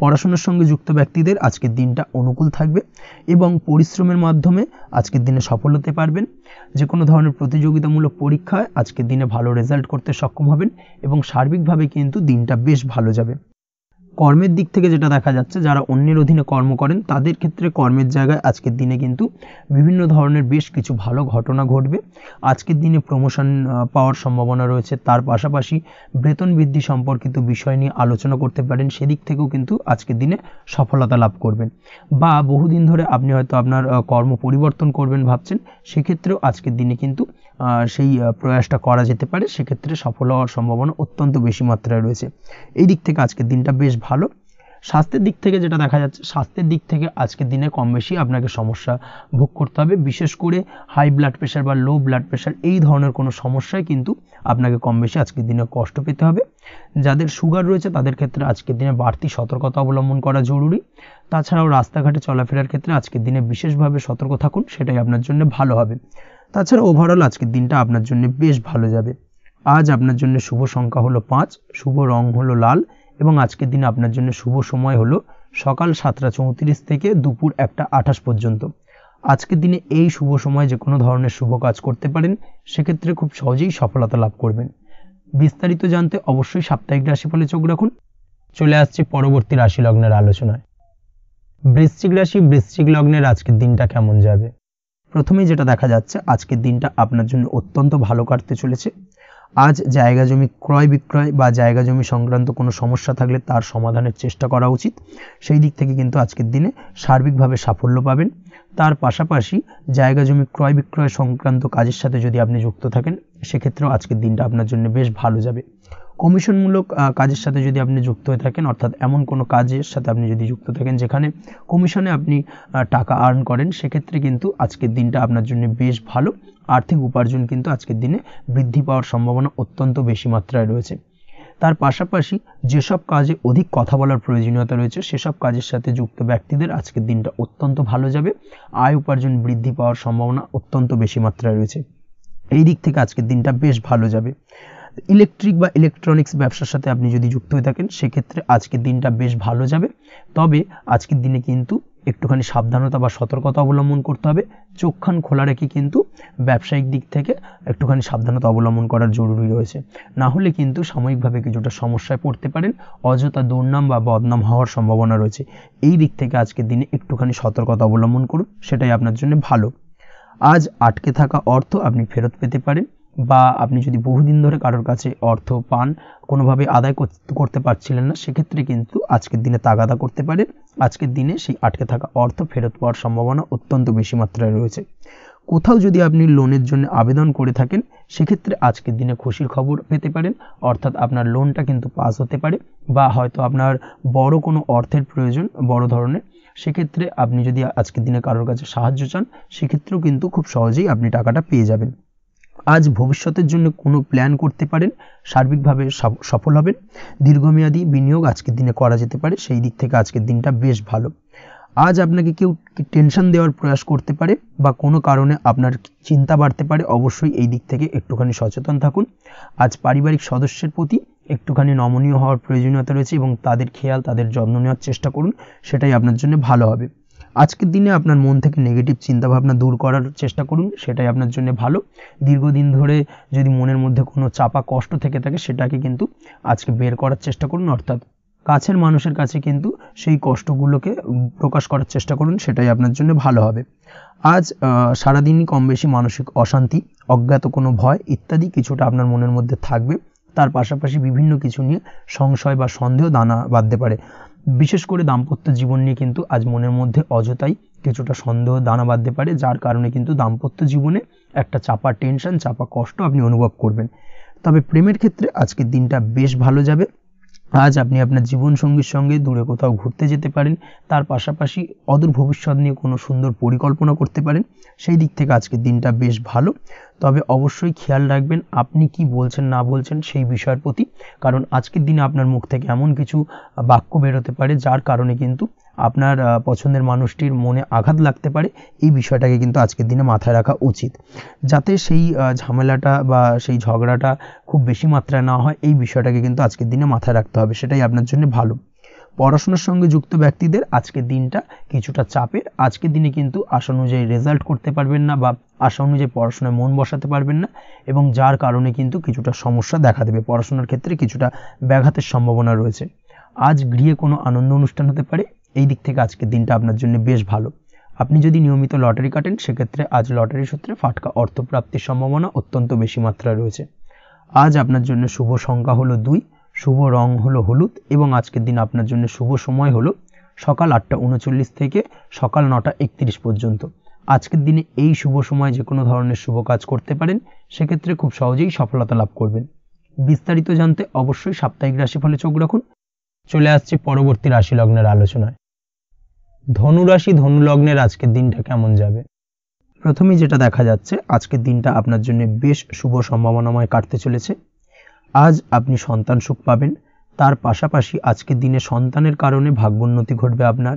পড়াশোনার সঙ্গে যুক্ত ব্যক্তিদের আজকের দিনটা অনুকূল থাকবে এবং পরিশ্রমের মাধ্যমে আজকের দিনে সফল হতে পারবেন। যে কোনো ধরনের প্রতিযোগিতামূলক পরীক্ষায় আজকের দিনে ভালো রেজাল্ট করতে সক্ষম হবেন এবং সার্বিকভাবে কিন্তু দিনটা বেশ ভালো যাবে। কর্মের দিক থেকে যেটা দেখা যাচ্ছে, যারা অন্যের অধীনে কর্ম করেন তাদের ক্ষেত্রে কর্মের জায়গায় আজকের দিনে কিন্তু বিভিন্ন ধরনের বেশ কিছু ভালো ঘটনা ঘটবে। আজকের দিনে প্রমোশন পাওয়ার সম্ভাবনা রয়েছে, তার পাশাপাশি বেতন বৃদ্ধি সম্পর্কিত বিষয় নিয়ে আলোচনা করতে পারেন, সেদিক থেকেও কিন্তু আজকের দিনে সফলতা লাভ করবেন। বা বহুদিন ধরে আপনি হয়তো আপনার কর্ম পরিবর্তন করবেন ভাবছেন, সেক্ষেত্রেও আজকের দিনে কিন্তু সেই প্রয়াসটা করা যেতে পারে, সেক্ষেত্রে সফল হওয়ার সম্ভাবনা অত্যন্ত বেশি মাত্রায় রয়েছে। এই দিক থেকে আজকের দিনটা বেশ ভালো। স্বাস্থ্যের দিক থেকে যেটা দেখা যাচ্ছে, স্বাস্থ্যের দিক থেকে আজকের দিনে কম বেশি আপনাকে সমস্যা ভোগ করতে হবে, বিশেষ করে হাই ব্লাড প্রেশার বা লো ব্লাড প্রেশার এই ধরনের কোনো সমস্যায় কিন্তু আপনাকে কম বেশি আজকের দিনে কষ্ট পেতে হবে। যাদের সুগার রয়েছে তাদের ক্ষেত্রে আজকের দিনে বাড়তি সতর্কতা অবলম্বন করা জরুরি। তাছাড়াও রাস্তাঘাটে চলাফেরার ক্ষেত্রে আজকের দিনে বিশেষভাবে সতর্ক থাকুন, সেটাই আপনার জন্য ভালো হবে। তাছাড়া ওভারঅল আজকের দিনটা আপনার জন্য বেশ ভালো যাবে। আজ আপনার জন্য শুভ সংখ্যা হলো 5, শুভ রং হলো লাল, এবং আজকের দিনে আপনার জন্য শুভ সময় হলো সকাল 7:34 থেকে দুপুর 1:28 পর্যন্ত। আজকের দিনে এই শুভ সময় যে কোনো ধরনের শুভ কাজ করতে পারেন, সেক্ষেত্রে খুব সহজেই সফলতা লাভ করবেন। বিস্তারিত জানতে অবশ্যই সাপ্তাহিক রাশিফলে চোখ রাখুন। চলে আসছে পরবর্তী রাশি লগ্নের আলোচনায়। বৃশ্চিক রাশি, বৃশ্চিক লগ্নের আজকের দিনটা কেমন যাবে? প্রথমেই যেটা দেখা যাচ্ছে, আজকের দিনটা আপনার জন্য অত্যন্ত ভালো কাটতে চলেছে। আজ জায়গা জমি ক্রয় বিক্রয় বা জায়গা জমি সংক্রান্ত কোনো সমস্যা থাকলে তার সমাধানের চেষ্টা করা উচিত, সেই দিক থেকে কিন্তু আজকের দিনে সার্বিকভাবে সাফল্য পাবেন। তার পাশাপাশি জায়গা জমি ক্রয় বিক্রয় সংক্রান্ত কাজের সাথে যদি আপনি যুক্ত থাকেন, সেক্ষেত্রেও আজকের দিনটা আপনার জন্য বেশ ভালো যাবে। কমিশনমূলক কাজের সাথে যদি আপনি যুক্ত হয়ে থাকেন, অর্থাৎ এমন কোনো কাজের সাথে আপনি যদি যুক্ত থাকেন যেখানে কমিশনে আপনি টাকা আর্ন করেন, সেক্ষেত্রে কিন্তু আজকের দিনটা আপনার জন্য বেশ ভালো। আর্থিক উপার্জন কিন্তু আজকের দিনে বৃদ্ধি পাওয়ার সম্ভাবনা অত্যন্ত বেশি মাত্রায় রয়েছে। তার পাশাপাশি যেসব কাজে অধিক কথা বলার প্রয়োজনীয়তা রয়েছে, সেসব কাজের সাথে যুক্ত ব্যক্তিদের আজকের দিনটা অত্যন্ত ভালো যাবে। আয় উপার্জন বৃদ্ধি পাওয়ার সম্ভাবনা অত্যন্ত বেশি মাত্রায় রয়েছে। এই দিক থেকে আজকের দিনটা বেশ ভালো যাবে। ইলেকট্রিক বা ইলেকট্রনিক্স ব্যবসার সাথে আপনি যদি যুক্ত হয়ে থাকেন, সেক্ষেত্রে আজকের দিনটা বেশ ভালো যাবে। তবে আজকের দিনে কিন্তু একটুখানি সাবধানতা বা সতর্কতা অবলম্বন করতে হবে। চোখ কান খোলা রেখে কিন্তু ব্যবসায়িক দিক থেকে একটুখানি সাবধানতা অবলম্বন করার জরুরি রয়েছে, না হলে কিন্তু সাময়িকভাবে কিছুটা সমস্যায় পড়তে পারেন, অযথা দুর্নাম বা বদনাম হওয়ার সম্ভাবনা রয়েছে। এই দিক থেকে আজকের দিনে একটুখানি সতর্কতা অবলম্বন করুন, সেটাই আপনার জন্য ভালো। আজ আটকে থাকা অর্থ আপনি ফেরত পেতে পারেন, বা আপনি যদি বহুদিন ধরে কারোর কাছে অর্থ পান, কোনোভাবে আদায় করতে পারছিলেন না, সেক্ষেত্রে কিন্তু আজকের দিনে তাগাদা করতে পারেন। আজকের দিনে সেই আটকে থাকা অর্থ ফেরত পাওয়ার সম্ভাবনা অত্যন্ত বেশি মাত্রায় রয়েছে। কোথাও যদি আপনি লোনের জন্য আবেদন করে থাকেন, সেক্ষেত্রে আজকের দিনে খুশির খবর পেতে পারেন, অর্থাৎ আপনার লোনটা কিন্তু পাস হতে পারে, বা হয়তো আপনার বড় কোনো অর্থের প্রয়োজন বড় ধরনের, সেক্ষেত্রে আপনি যদি আজকের দিনে কারোর কাছে সাহায্য চান সেক্ষেত্রেও কিন্তু খুব সহজেই আপনি টাকাটা পেয়ে যাবেন। আজ ভবিষ্যতের জন্য কোনো প্ল্যান করতে পারেন, সার্বিকভাবে সফল হবেন। দীর্ঘমেয়াদী বিনিয়োগ আজকের দিনে করা যেতে পারে, সেই দিক থেকে আজকের দিনটা বেশ ভালো। আজ আপনাকে কেউ টেনশন দেওয়ার প্রয়াস করতে পারে বা কোনো কারণে আপনার চিন্তা বাড়তে পারে, অবশ্যই এই দিক থেকে একটুখানি সচেতন থাকুন। আজ পারিবারিক সদস্যের প্রতি একটুখানি নমনীয় হওয়ার প্রয়োজনীয়তা রয়েছে এবং তাদের খেয়াল, তাদের যত্ন নেওয়ার চেষ্টা করুন, সেটাই আপনার জন্য ভালো হবে। আজকের দিনে আপনার মন থেকে নেগেটিভ চিন্তাভাবনা দূর করার চেষ্টা করুন, সেটাই আপনার জন্য ভালো। দীর্ঘদিন ধরে যদি মনের মধ্যে কোনো চাপা কষ্ট থেকে থাকে সেটাকে কিন্তু আজকে বের করার চেষ্টা করুন, অর্থাৎ কাছের মানুষের কাছে কিন্তু সেই কষ্টগুলোকে প্রকাশ করার চেষ্টা করুন, সেটাই আপনার জন্য ভালো হবে। আজ সারাদিনই কম বেশি মানসিক অশান্তি, অজ্ঞাত কোনো ভয় ইত্যাদি কিছুটা আপনার মনের মধ্যে থাকবে। তার পাশাপাশি বিভিন্ন কিছু নিয়ে সংশয় বা সন্দেহ দানা বাঁধতে পারে। বিশেষ করে দাম্পত্য জীবন নিয়ে কিন্তু আজ মনের মধ্যে অযথাই কিছুটা সন্দেহ দানা বাঁধতে পারে, যার কারণে কিন্তু দাম্পত্য জীবনে একটা চাপা টেনশন, চাপা কষ্ট আপনি অনুভব করবেন। তবে প্রেমের ক্ষেত্রে আজকের দিনটা বেশ ভালো যাবে। আজ আপনি আপনার জীবনসঙ্গীর সঙ্গে দূরে কোথাও ঘুরতে যেতে পারেন, তার পাশাপাশি অদূর ভবিষ্যৎ নিয়ে কোনো সুন্দর পরিকল্পনা করতে পারেন, সেই দিক থেকে আজকের দিনটা বেশ ভালো। তবে অবশ্যই খেয়াল রাখবেন আপনি কি বলছেন না বলছেন সেই বিষয়ের প্রতি, কারণ আজকের দিনে আপনার মুখ থেকে এমন কিছু বাক্য বেরোতে পারে যার কারণে কিন্তু আপনার পছন্দের মানুষটির মনে আঘাত লাগতে পারে। এই বিষয়টাকে কিন্তু আজকের দিনে মাথায় রাখা উচিত, যাতে সেই ঝামেলাটা বা সেই ঝগড়াটা খুব বেশি মাত্রায় না হয়, এই বিষয়টাকে কিন্তু আজকের দিনে মাথায় রাখতে হবে, সেটাই আপনার জন্য ভালো। পড়াশোনার সঙ্গে যুক্ত ব্যক্তিদের আজকের দিনটা কিছুটা চাপের। আজকের দিনে কিন্তু আশা অনুযায়ী রেজাল্ট করতে পারবেন না বা আশা অনুযায়ী পড়াশোনায় মন বসাতে পারবেন না, এবং যার কারণে কিন্তু কিছুটা সমস্যা দেখা দেবে, পড়াশোনার ক্ষেত্রে কিছুটা ব্যাঘাতের সম্ভাবনা রয়েছে। আজ গৃহে কোনো আনন্দ অনুষ্ঠান হতে পারে, এই দিক থেকে আজকের দিনটা আপনার জন্য বেশ ভালো। আপনি যদি নিয়মিত লটারি কাটেন সেক্ষেত্রে আজ লটারি সূত্রে ফাটকা অর্থপ্রাপ্তির সম্ভাবনা অত্যন্ত বেশি মাত্রায় রয়েছে। আজ আপনার জন্য শুভ সংখ্যা হলো 2, শুভ রং হলো হলুদ, এবং আজকের দিন আপনার জন্য শুভ সময় হলো সকাল 8:39 থেকে সকাল 9:31 পর্যন্ত। আজকের দিনে এই শুভ সময় যে কোনো ধরনের শুভ কাজ করতে পারেন, সেক্ষেত্রে খুব সহজেই সফলতা লাভ করবেন। বিস্তারিত জানতে অবশ্যই সাপ্তাহিক রাশিফলে চোখ রাখুন। চলে আসছে পরবর্তী রাশি লগ্নের আলোচনায়। ধনু রাশি, ধনু লগ্নের আজকের দিনটা কেমন যাবে? প্রথমেই যেটা দেখা যাচ্ছে, আজকের দিনটা আপনার জন্য বেশ শুভ সম্ভাবনাময় কাটতে চলেছে। আজ আপনি সন্তান সুখ পাবেন, তার পাশাপাশি আজকের দিনে সন্তানের কারণে ভাগ্যোন্নতি ঘটবে আপনার।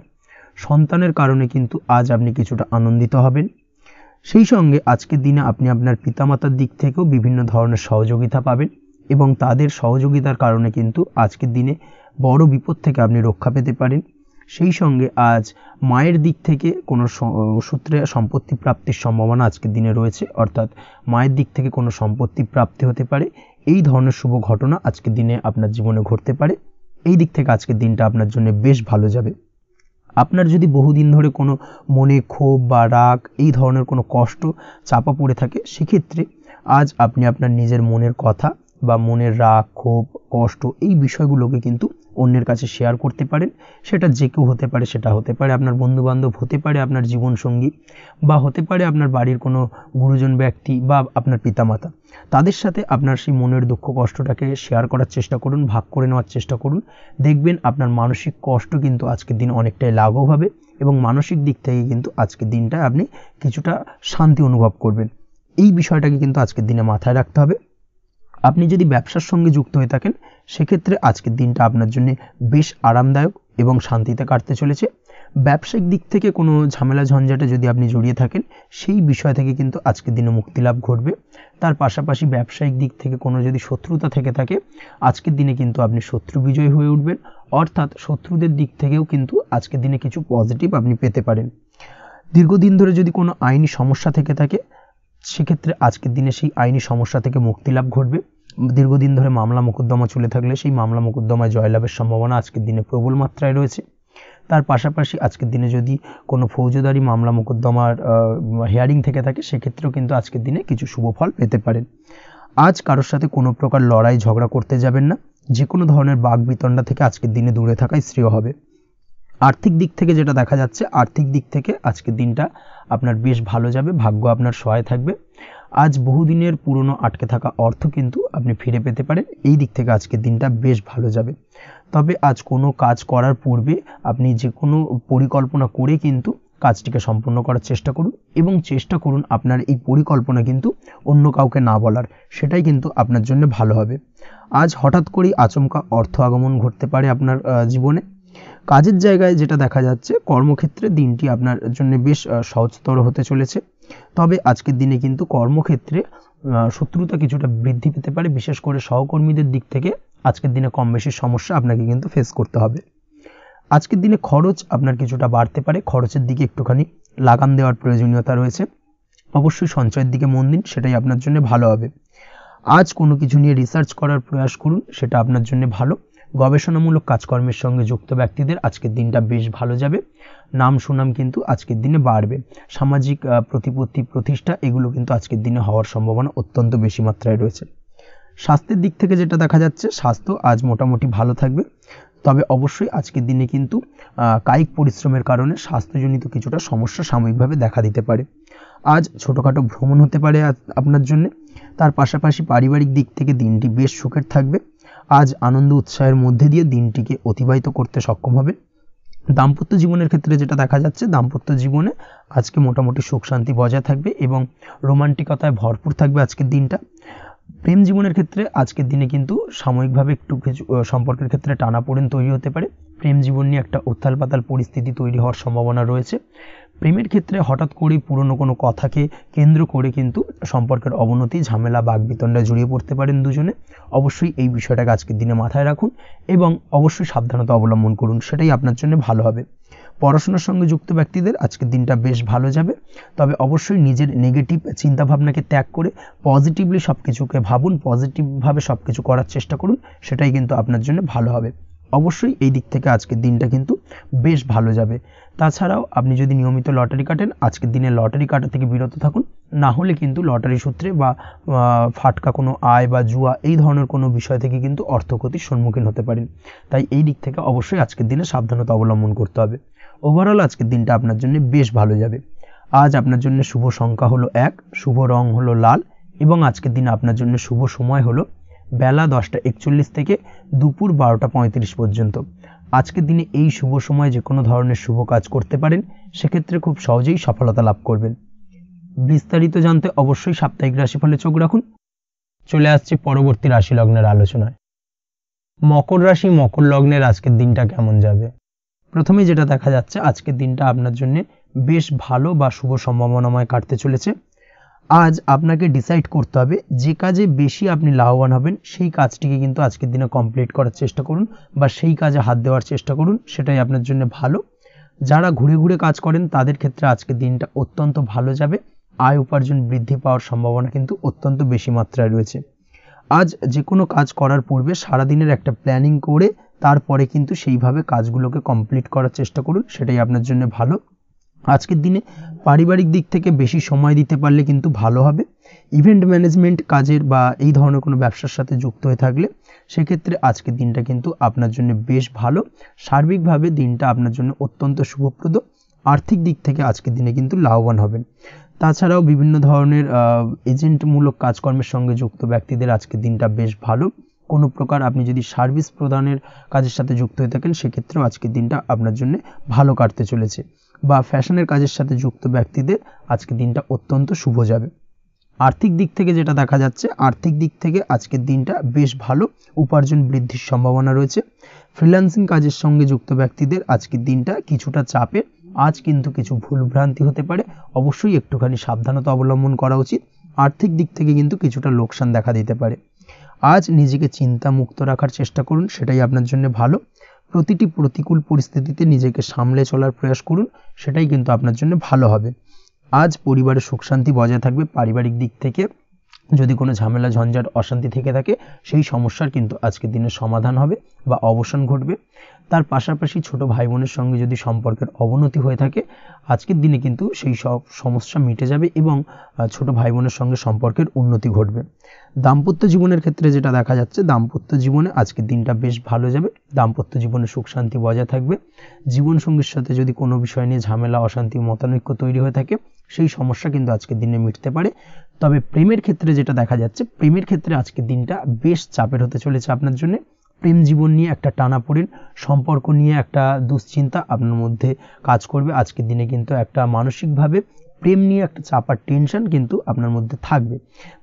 সন্তানের কারণে কিন্তু আজ আপনি কিছুটা আনন্দিত হবেন। সেই সঙ্গে আজকের দিনে আপনি আপনার পিতামাতার দিক থেকেও বিভিন্ন ধরনের সহযোগিতা পাবেন, এবং তাদের সহযোগিতার কারণে কিন্তু আজকের দিনে বড় বিপদ থেকে আপনি রক্ষা পেতে পারেন। সেই সঙ্গে আজ মায়ের দিক থেকে কোনো সূত্রে সম্পত্তি প্রাপ্তির সম্ভাবনা আজকের দিনে রয়েছে, অর্থাৎ মায়ের দিক থেকে কোনো সম্পত্তি প্রাপ্তি হতে পারে। এই ধরনের শুভ ঘটনা আজকের দিনে আপনার জীবনে ঘটতে পারে। এই দিক থেকে আজকের দিনটা আপনার জন্য বেশ ভালো যাবে। আপনার যদি বহুদিন ধরে কোনো মনে ক্ষোভ বা রাগ, এই ধরনের কোনো কষ্ট চাপা পড়ে থাকে, সেক্ষেত্রে আজ আপনি আপনার নিজের মনের কথা বা মনের রাগ, ক্ষোভ, কষ্ট এই বিষয়গুলোকে কিন্তু অন্যের কাছে শেয়ার করতে পারেন। সেটা যে কেউ হতে পারে, সেটা হতে পারে আপনার বন্ধুবান্ধব, হতে পারে আপনার জীবনসঙ্গী, বা হতে পারে আপনার বাড়ির কোনো গুরুজন ব্যক্তি বা আপনার পিতামাতা। তাদের সাথে আপনার সেই মনের দুঃখ কষ্টটাকে শেয়ার করার চেষ্টা করুন, ভাগ করে নেওয়ার চেষ্টা করুন। দেখবেন আপনার মানসিক কষ্ট কিন্তু আজকের দিন অনেকটাই লাঘব হবে, এবং মানসিক দিক থেকে কিন্তু আজকের দিনটা আপনি কিছুটা শান্তি অনুভব করবেন। এই বিষয়টাকে কিন্তু আজকের দিনে মাথায় রাখতে হবে। আপনি যদি ব্যবসার সঙ্গে যুক্ত হয়ে থাকেন, সেক্ষেত্রে আজকের দিনটা আপনার জন্য বেশ আরামদায়ক এবং শান্তিতে কাটতে চলেছে। ব্যবসায়িক দিক থেকে কোনো ঝামেলা ঝঞ্ঝাটে যদি আপনি জড়িয়ে থাকেন, সেই বিষয় থেকে কিন্তু আজকের দিনে মুক্তিলাভ ঘটবে। তার পাশাপাশি ব্যবসায়িক দিক থেকে কোনো যদি শত্রুতা থেকে থাকে, আজকের দিনে কিন্তু আপনি শত্রু বিজয়ী হয়ে উঠবেন, অর্থাৎ শত্রুদের দিক থেকেও কিন্তু আজকের দিনে কিছু পজিটিভ আপনি পেতে পারেন। দীর্ঘদিন ধরে যদি কোনো আইনি সমস্যা থেকে থাকে, সেক্ষেত্রে আজকের দিনে সেই আইনি সমস্যা থেকে মুক্তিলাভ ঘটবে। দীর্ঘদিন ধরে মামলা মোকদ্দমা চলে থাকলে সেই মামলা মোকদ্দমায় জয়লাভের সম্ভাবনা আজকের দিনে প্রবল মাত্রায় রয়েছে। তার পাশাপাশি আজকের দিনে যদি কোনো ফৌজদারি মামলা মোকদ্দমার হিয়ারিং থেকে থাকে, সেক্ষেত্রেও কিন্তু আজকের দিনে কিছু শুভ ফল পেতে পারেন। আজ কারোর সাথে কোনো প্রকার লড়াই ঝগড়া করতে যাবেন না। যে কোনো ধরনের বাকবিতণ্ডা থেকে আজকের দিনে দূরে থাকাই শ্রেয় হবে। আর্থিক দিক থেকে যেটা দেখা যাচ্ছে, আর্থিক দিক থেকে আজকের দিনটা আপনার বেশ ভালো যাবে, ভাগ্য আপনার সহায় থাকবে। আজ বহুদিনের পুরনো আটকে থাকা অর্থ কিন্তু আপনি ফিরে পেতে পারেন। এই দিক থেকে আজকের দিনটা বেশ ভালো যাবে। তবে আজ কোনো কাজ করার পূর্বে আপনি যে কোনো পরিকল্পনা করে কিন্তু কাজটিকে সম্পূর্ণ করার চেষ্টা করুন এবং চেষ্টা করুন আপনার এই পরিকল্পনা কিন্তু অন্য কাউকে না বলার, সেটাই কিন্তু আপনার জন্য ভালো হবে। আজ হঠাৎ করেই আচমকা অর্থ আগমন ঘটতে পারে আপনার জীবনে। কাজের জায়গায় যেটা দেখা যাচ্ছে, কর্মক্ষেত্রে দিনটি আপনার জন্য বেশ সহজতর হতে চলেছে। তবে আজকের দিনে কিন্তু কর্মক্ষেত্রে শত্রুতা কিছুটা বৃদ্ধি পেতে পারে, বিশেষ করে সহকর্মীদের দিক থেকে আজকের দিনে কম বেশি সমস্যা আপনাকে কিন্তু ফেস করতে হবে। আজকের দিনে খরচ আপনার কিছুটা বাড়তে পারে, খরচের দিকে একটুখানি লাগাম দেওয়ার প্রয়োজনীয়তা রয়েছে। অবশ্যই সঞ্চয়ের দিকে মন দিন, সেটাই আপনার জন্য ভালো হবে। আজ কোনো কিছু নিয়ে রিসার্চ করার প্রয়াস করুন, সেটা আপনার জন্য ভালো। গবেষণামূলক কাজকর্মের সঙ্গে যুক্ত ব্যক্তিদের আজকের দিনটা বেশ ভালো যাবে। নাম সুনাম কিন্তু আজকের দিনে বাড়বে। সামাজিক প্রতিপত্তি প্রতিষ্ঠা এগুলো কিন্তু আজকের দিনে হওয়ার সম্ভাবনা অত্যন্ত বেশি মাত্রায় রয়েছে। স্বাস্থ্যের দিক থেকে যেটা দেখা যাচ্ছে, স্বাস্থ্য আজ মোটামুটি ভালো থাকবে। তবে অবশ্যই আজকের দিনে কিন্তু কায়িক পরিশ্রমের কারণে স্বাস্থ্যজনিত কিছুটা সমস্যা সাময়িকভাবে দেখা দিতে পারে। আজ ছোটোখাটো ভ্রমণ হতে পারে আপনার জন্য। তার পাশাপাশি পারিবারিক দিক থেকে দিনটি বেশ সুখের থাকবে। আজ আনন্দ উৎসাহের মধ্যে দিয়ে দিনটিকে অতিবাহিত করতে সক্ষম হবে। দাম্পত্য জীবনের ক্ষেত্রে যেটা দেখা যাচ্ছে, দাম্পত্য জীবনে আজকে মোটামুটি সুখ শান্তি বজায় থাকবে এবং রোমান্টিকতায় ভরপুর থাকবে আজকের দিনটা। প্রেম জীবনের ক্ষেত্রে আজকের দিনে কিন্তু সাময়িকভাবে একটু কিছু সম্পর্কের ক্ষেত্রে টানাপোড়েন তৈরি হতে পারে। প্রেম জীবন নিয়ে একটা উত্থাল পাতাল পরিস্থিতি তৈরি হওয়ার সম্ভাবনা রয়েছে। প্রেমের ক্ষেত্রে হঠাৎ করেই পুরনো কোনো কথাকে কেন্দ্র করে কিন্তু সম্পর্কের অবনতি, ঝামেলা, বাগবিতণ্ডায় জড়িয়ে পড়তে পারেন দুজনে। অবশ্যই এই বিষয়টাকে আজকের দিনে মাথায় রাখুন এবং অবশ্যই সাবধানতা অবলম্বন করুন, সেটাই আপনার জন্য ভালো হবে। পড়াশোনার সঙ্গে যুক্ত ব্যক্তিদের আজকের দিনটা বেশ ভালো যাবে। তবে অবশ্যই নিজের নেগেটিভ চিন্তাভাবনাকে ত্যাগ করে পজিটিভলি সব কিছুকে ভাবুন, পজিটিভভাবে সব কিছু করার চেষ্টা করুন, সেটাই কিন্তু আপনার জন্য ভালো হবে। অবশ্যই এই দিক থেকে আজকের দিনটা কিন্তু বেশ ভালো যাবে। তাছাড়াও আপনি যদি নিয়মিত লটারি কাটেন, আজকের দিনে লটারি কাটা থেকে বিরত থাকুন। না হলে কিন্তু লটারি সূত্রে বা ফাটকা কোনো আয় বা জুয়া এই ধরনের কোনো বিষয় থেকে কিন্তু অর্থক্ষতির সম্মুখীন হতে পারেন। তাই এই দিক থেকে অবশ্যই আজকের দিনে সাবধানতা অবলম্বন করতে হবে। ওভারঅল আজকের দিনটা আপনার জন্য বেশ ভালো যাবে। আজ আপনার জন্য শুভ সংখ্যা হলো 1, শুভ রং হলো লাল এবং আজকের দিনে আপনার জন্য শুভ সময় হলো বেলা 10:41 থেকে দুপুর 12:35 পর্যন্ত। আজকের দিনে এই শুভ সময়ে যে কোনো ধরনের শুভ কাজ করতে পারেন, সেক্ষেত্রে খুব সহজেই সফলতা লাভ করবেন। বিস্তারিত জানতে অবশ্যই সাপ্তাহিক রাশিফলে চোখ রাখুন। চলে আসছে পরবর্তী রাশি লগ্নের আলোচনায়। মকর রাশি, মকর লগ্নের আজকের দিনটা কেমন যাবে? প্রথমে যেটা দেখা যাচ্ছে, আজকের দিনটা আপনার জন্য বেশ ভালো বা শুভ সম্ভাবনাময় কাটতে চলেছে। আজ আপনাকে ডিসাইড করতে হবে যে কাজে বেশি আপনি লাভবান হবেন, সেই কাজটিকে কিন্তু আজকের দিনে কমপ্লিট করার চেষ্টা করুন বা সেই কাজে হাত দেওয়ার চেষ্টা করুন, সেটাই আপনার জন্য ভালো। যারা ঘুরে ঘুরে কাজ করেন তাদের ক্ষেত্রে আজকের দিনটা অত্যন্ত ভালো যাবে। আয় উপার্জন বৃদ্ধি পাওয়ার সম্ভাবনা কিন্তু অত্যন্ত বেশি মাত্রায় রয়েছে। আজ যে কোনো কাজ করার পূর্বে সারাদিনের একটা প্ল্যানিং করে তারপরে কিন্তু সেইভাবে কাজগুলোকে কমপ্লিট করার চেষ্টা করুন, সেটাই আপনার জন্য ভালো। আজকের দিনে পারিবারিক দিক থেকে বেশি সময় দিতে পারলে কিন্তু ভালো হবে। ইভেন্ট ম্যানেজমেন্ট কাজের বা এই ধরনের কোনো ব্যবসার সাথে যুক্ত হয়ে থাকলে সেক্ষেত্রে আজকের দিনটা কিন্তু আপনার জন্য বেশ ভালো। সার্বিকভাবে দিনটা আপনার জন্য অত্যন্ত শুভপ্রদ। আর্থিক দিক থেকে আজকের দিনে কিন্তু লাভবান হবেন। তাছাড়াও বিভিন্ন ধরনের এজেন্টমূলক কাজকর্মের সঙ্গে যুক্ত ব্যক্তিদের আজকের দিনটা বেশ ভালো। কোনো প্রকার আপনি যদি সার্ভিস প্রদানের কাজের সাথে যুক্ত হয়ে থাকেন, সেক্ষেত্রেও আজকের দিনটা আপনার জন্য ভালো কাটতে চলেছে। বা ফ্যাশনের কাজের সাথে যুক্ত ব্যক্তিদের আজকের দিনটা অত্যন্ত শুভ যাবে। আর্থিক দিক থেকে যেটা দেখা যাচ্ছে, আর্থিক দিক থেকে আজকের দিনটা বেশ ভালো, উপার্জন বৃদ্ধির সম্ভাবনা রয়েছে। ফ্রিল্যান্সিং কাজের সঙ্গে যুক্ত ব্যক্তিদের আজকের দিনটা কিছুটা চাপের। আজ কিন্তু কিছু ভুলভ্রান্তি হতে পারে, অবশ্যই একটুখানি সাবধানতা অবলম্বন করা উচিত। আর্থিক দিক থেকে কিন্তু কিছুটা লোকসান দেখা দিতে পারে। আজ নিজেকে চিন্তা মুক্ত রাখার চেষ্টা করুন, সেটাই আপনার জন্য ভালো। প্রতিটি প্রতিকূল পরিস্থিতিতে নিজেকে সামলে চলার প্রয়াস করুন, সেটাই কিন্তু আপনার জন্য ভালো হবে। আজ পরিবারের সুখ শান্তি বজায় থাকবে। পারিবারিক দিক থেকে যদি কোনো ঝামেলা ঝঞ্ঝাট অশান্তি থেকে থাকে, সেই সমস্যার কিন্তু আজকের দিনে সমাধান হবে বা অবসান ঘটবে। তার পাশাপাশি ছোট ভাই বোনের সঙ্গে যদি সম্পর্কের অবনতি হয়ে থাকে, আজকের দিনে কিন্তু সেই সব সমস্যা মিটে যাবে এবং ছোট ভাই বোনের সঙ্গে সম্পর্কের উন্নতি ঘটবে। দাম্পত্য জীবনের ক্ষেত্রে যেটা দেখা যাচ্ছে, দাম্পত্য জীবনে আজকের দিনটা বেশ ভালো যাবে। দাম্পত্য জীবনে সুখ শান্তি বজায় থাকবে। জীবনসঙ্গীর সাথে যদি কোনো বিষয় নিয়ে ঝামেলা অশান্তি মতানৈক্য তৈরি হয়ে থাকে, সেই সমস্যা কিন্তু আজকের দিনে মিটতে পারে। তবে প্রেমের ক্ষেত্রে যেটা দেখা যাচ্ছে, প্রেমের ক্ষেত্রে আজকের দিনটা বেশ চাপের হতে চলেছে আপনার জন্য। প্রেম জীবন নিয়ে একটা টানাপোড়েন, সম্পর্ক নিয়ে একটা দুশ্চিন্তা আপনার মধ্যে কাজ করবে। আজকের দিনে কিন্তু একটা মানসিকভাবে প্রেম নিয়ে একটা চাপার টেনশন কিন্তু আপনার মধ্যে থাকবে।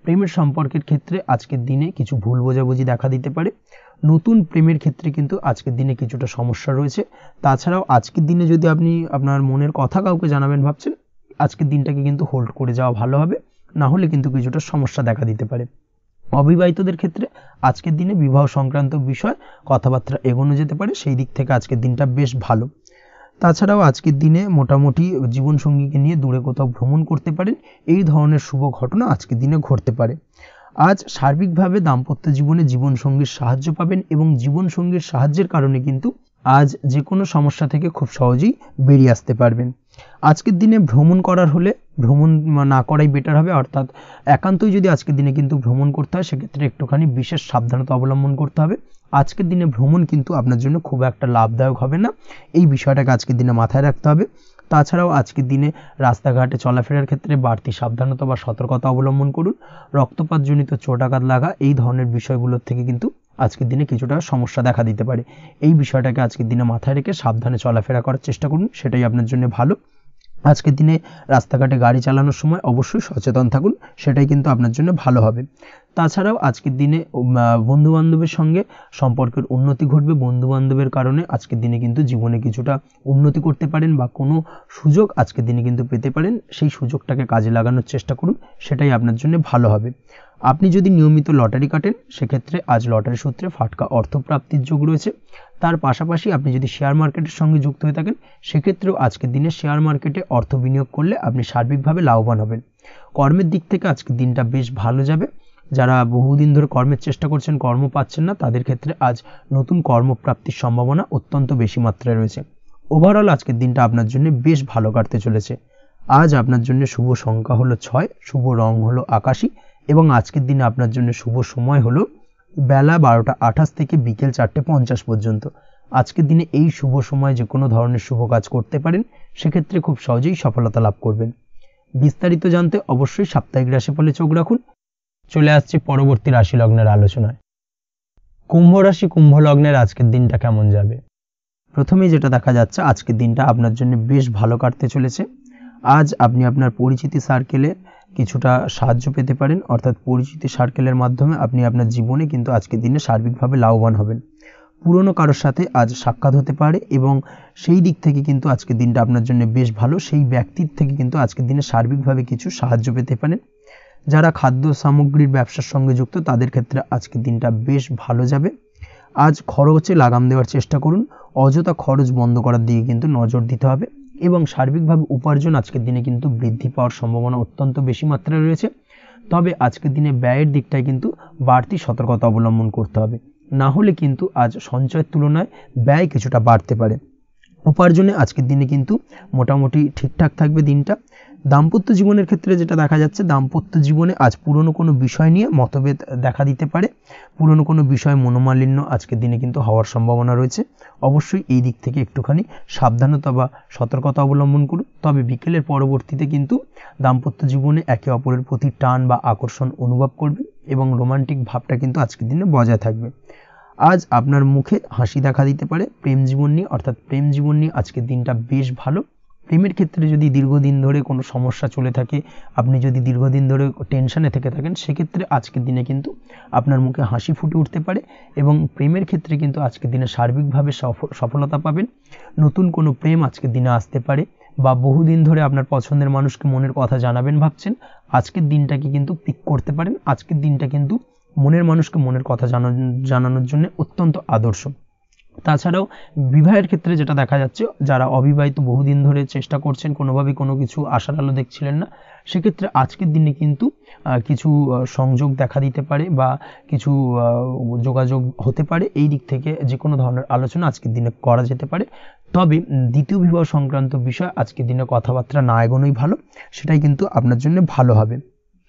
প্রেমের সম্পর্কের ক্ষেত্রে আজকের দিনে কিছু ভুল বোঝাবুঝি দেখা দিতে পারে। নতুন প্রেমের ক্ষেত্রে কিন্তু আজকের দিনে কিছুটা সমস্যা রয়েছে। তাছাড়াও আজকের দিনে যদি আপনি আপনার মনের কথা কাউকে জানাবেন ভাবছেন, আজকের দিনটাকে কিন্তু হোল্ড করে যাওয়া ভালো হবে, না হলে কিন্তু কিছুটা সমস্যা দেখা দিতে পারে। অবিবাহিতদের ক্ষেত্রে আজকের দিনে বিবাহ সংক্রান্ত বিষয় কথাবার্তা এগোনো যেতে পারে, সেই দিক থেকে আজকের দিনটা বেশ ভালো। তাছাড়াও আজকের দিনে মোটামুটি জীবনসঙ্গীকে নিয়ে দূরে কোথাও ভ্রমণ করতে পারেন, এই ধরনের শুভ ঘটনা আজকের দিনে ঘটতে পারে। আজ সার্বিকভাবে দাম্পত্য জীবনে জীবনসঙ্গীর সাহায্য পাবেন এবং জীবনসঙ্গীর সাহায্যের কারণে কিন্তু আজ যে কোনো সমস্যা থেকে খুব সহজেই বেরিয়ে আসতে পারবেন। আজকের দিনে ভ্রমণ করার হলে ভ্রমণ না করাই বেটার হবে, অর্থাৎ একান্তই যদি আজকের দিনে কিন্তু ভ্রমণ করতে হয় সেক্ষেত্রে একটুখানি বিশেষ সাবধানতা অবলম্বন করতে হবে। আজকের দিনে ভ্রমণ কিন্তু আপনার জন্য খুব একটা লাভদায়ক হবে না, এই বিষয়টাকে আজকের দিনে মাথায় রাখতে হবে। তাছাড়াও আজকের দিনে রাস্তাঘাটে চলাফেরার ক্ষেত্রে বাড়তি সাবধানতা বা সতর্কতা অবলম্বন করুন। রক্তপাতজনিত চোটাঘাত লাগা এই ধরনের বিষয়গুলোর থেকে কিন্তু আজকের দিনে কিছুটা সমস্যা দেখা দিতে পারে। এই বিষয়টাকে আজকের দিনে মাথায় রেখে সাবধানে চলাফেরা করার চেষ্টা করুন, সেটাই আপনার জন্য ভালো। আজকের দিনে রাস্তাঘাটে গাড়ি চালানোর সময় অবশ্যই সচেতন থাকুন, সেটাই কিন্তু আপনার জন্য ভালো হবে। তাছাড়াও আজকের দিনে বন্ধুবান্ধবের সঙ্গে সম্পর্কের উন্নতি ঘটবে। বন্ধুবান্ধবের কারণে আজকের দিনে কিন্তু জীবনে কিছুটা উন্নতি করতে পারেন বা কোনো সুযোগ আজকের দিনে কিন্তু পেতে পারেন, সেই সুযোগটাকে কাজে লাগানোর চেষ্টা করুন, সেটাই আপনার জন্য ভালো হবে। আপনি যদি নিয়মিত লটারি কাটেন সেক্ষেত্রে আজ লটারি সূত্রে ফাটকা অর্থপ্রাপ্তির যোগ রয়েছে। তার পাশাপাশি আপনি যদি শেয়ার মার্কেটের সঙ্গে যুক্ত হয়ে থাকেন সেক্ষেত্রেও আজকের দিনে শেয়ার মার্কেটে অর্থ বিনিয়োগ করলে আপনি সার্বিকভাবে লাভবান হবেন। কর্মের দিক থেকে আজকের দিনটা বেশ ভালো যাবে। যারা বহুদিন ধরে কর্মের চেষ্টা করছেন, কর্ম পাচ্ছেন না, তাদের ক্ষেত্রে আজ নতুন কর্মপ্রাপ্তির সম্ভাবনা অত্যন্ত বেশি মাত্রায় রয়েছে। ওভারঅল আজকের দিনটা আপনার জন্য বেশ ভালো কাটতে চলেছে। আজ আপনার জন্য শুভ সংখ্যা হলো 6, শুভ রং হলো আকাশী এবং আজকের দিনে আপনার জন্য শুভ সময় হলো বেলা 12টা 28 থেকে বিকেল 4টে 50 পর্যন্ত। আজকের দিনে এই শুভ সময় যে কোনো ধরনের শুভ কাজ করতে পারেন, সেক্ষেত্রে খুব সহজেই সফলতা লাভ করবেন। বিস্তারিত জানতে অবশ্যই সাপ্তাহিক রাশিফলে চোখ রাখুন। চলে আসছে পরবর্তী রাশি লগ্নের আলোচনায়। কুম্ভ রাশি কুম্ভ লগ্নের আজকের দিনটা কেমন যাবে? প্রথমেই যেটা দেখা যাচ্ছে, আজকের দিনটা আপনার জন্য বেশ ভালো কাটতে চলেছে। আজ আপনি আপনার পরিচিতি সার্কেলে কিছুটা সাহায্য পেতে পারেন, অর্থাৎ পরিচিতি সার্কেলের মাধ্যমে আপনি আপনার জীবনে কিন্তু আজকের দিনে সার্বিকভাবে লাভবান হবেন। পুরনো কারোর সাথে আজ সাক্ষাৎ হতে পারে এবং সেই দিক থেকে কিন্তু আজকের দিনটা আপনার জন্য বেশ ভালো। সেই ব্যক্তির থেকে কিন্তু আজকের দিনে সার্বিকভাবে কিছু সাহায্য পেতে পারেন। যারা খাদ্য সামগ্রীর ব্যবসার সঙ্গে যুক্ত তাদের ক্ষেত্রে আজকের দিনটা বেশ ভালো যাবে। আজ খরচে লাগাম দেওয়ার চেষ্টা করুন, অযথা খরচ বন্ধ করার দিকে কিন্তু নজর দিতে হবে এবং সার্বিকভাবে উপার্জন আজকের দিনে কিন্তু বৃদ্ধি পাওয়ার সম্ভাবনা অত্যন্ত বেশি মাত্রায় রয়েছে। তবে আজকের দিনে ব্যয়ের দিকটায় কিন্তু বাড়তি সতর্কতা অবলম্বন করতে হবে, না হলে কিন্তু আজ সঞ্চয়ের তুলনায় ব্যয় কিছুটা বাড়তে পারে। উপার্জনে আজকের দিনে কিন্তু মোটামুটি ঠিকঠাক থাকবে দিনটা। দাম্পত্য জীবনের ক্ষেত্রে যেটা দেখা যাচ্ছে, দাম্পত্য জীবনে আজ পুরনো কোনো বিষয় নিয়ে মতভেদ দেখা দিতে পারে। পুরনো কোনো বিষয় মনোমালিন্য আজকের দিনে কিন্তু হওয়ার সম্ভাবনা রয়েছে। অবশ্যই এই দিক থেকে একটুখানি সাবধানতা বা সতর্কতা অবলম্বন করুন। তবে বিকেলের পরবর্তীতে কিন্তু দাম্পত্য জীবনে একে অপরের প্রতি টান বা আকর্ষণ অনুভব করবে এবং রোমান্টিক ভাবটা কিন্তু আজকের দিনে বজায় থাকবে। আজ আপনার মুখে হাসি দেখা দিতে পারে প্রেম জীবন নিয়ে, অর্থাৎ প্রেম জীবন নিয়ে আজকের দিনটা বেশ ভালো। প্রেমের ক্ষেত্রে যদি দীর্ঘদিন ধরে কোনো সমস্যা চলে থাকে, আপনি যদি দীর্ঘদিন ধরে টেনশনে থেকে থাকেন, সেক্ষেত্রে আজকের দিনে কিন্তু আপনার মুখে হাসি ফুটে উঠতে পারে এবং প্রেমের ক্ষেত্রে কিন্তু আজকের দিনে সার্বিকভাবে সফলতা পাবেন। নতুন কোনো প্রেম আজকের দিনে আসতে পারে বা বহুদিন ধরে আপনার পছন্দের মানুষকে মনের কথা জানাবেন ভাবছেন, আজকের দিনটাকে কিন্তু পিক করতে পারেন। আজকের দিনটা কিন্তু মনের মানুষকে মনের কথা জানানোর জন্য অত্যন্ত আদর্শ। তাছাড়াও বিবাহের ক্ষেত্রে যেটা দেখা যাচ্ছে, যারা অবিবাহিত বহুদিন ধরে চেষ্টা করছেন, কোনোভাবেই কোনো কিছু আশার আলো দেখছিলেন না, সেক্ষেত্রে আজকের দিনে কিন্তু কিছু সংযোগ দেখা দিতে পারে বা কিছু যোগাযোগ হতে পারে। এই দিক থেকে যে কোনো ধরনের আলোচনা আজকের দিনে করা যেতে পারে। তবে দ্বিতীয় বিবাহ সংক্রান্ত বিষয় আজকের দিনে কথাবার্তা না এগোনোই ভালো, সেটাই কিন্তু আপনার জন্য ভালো হবে।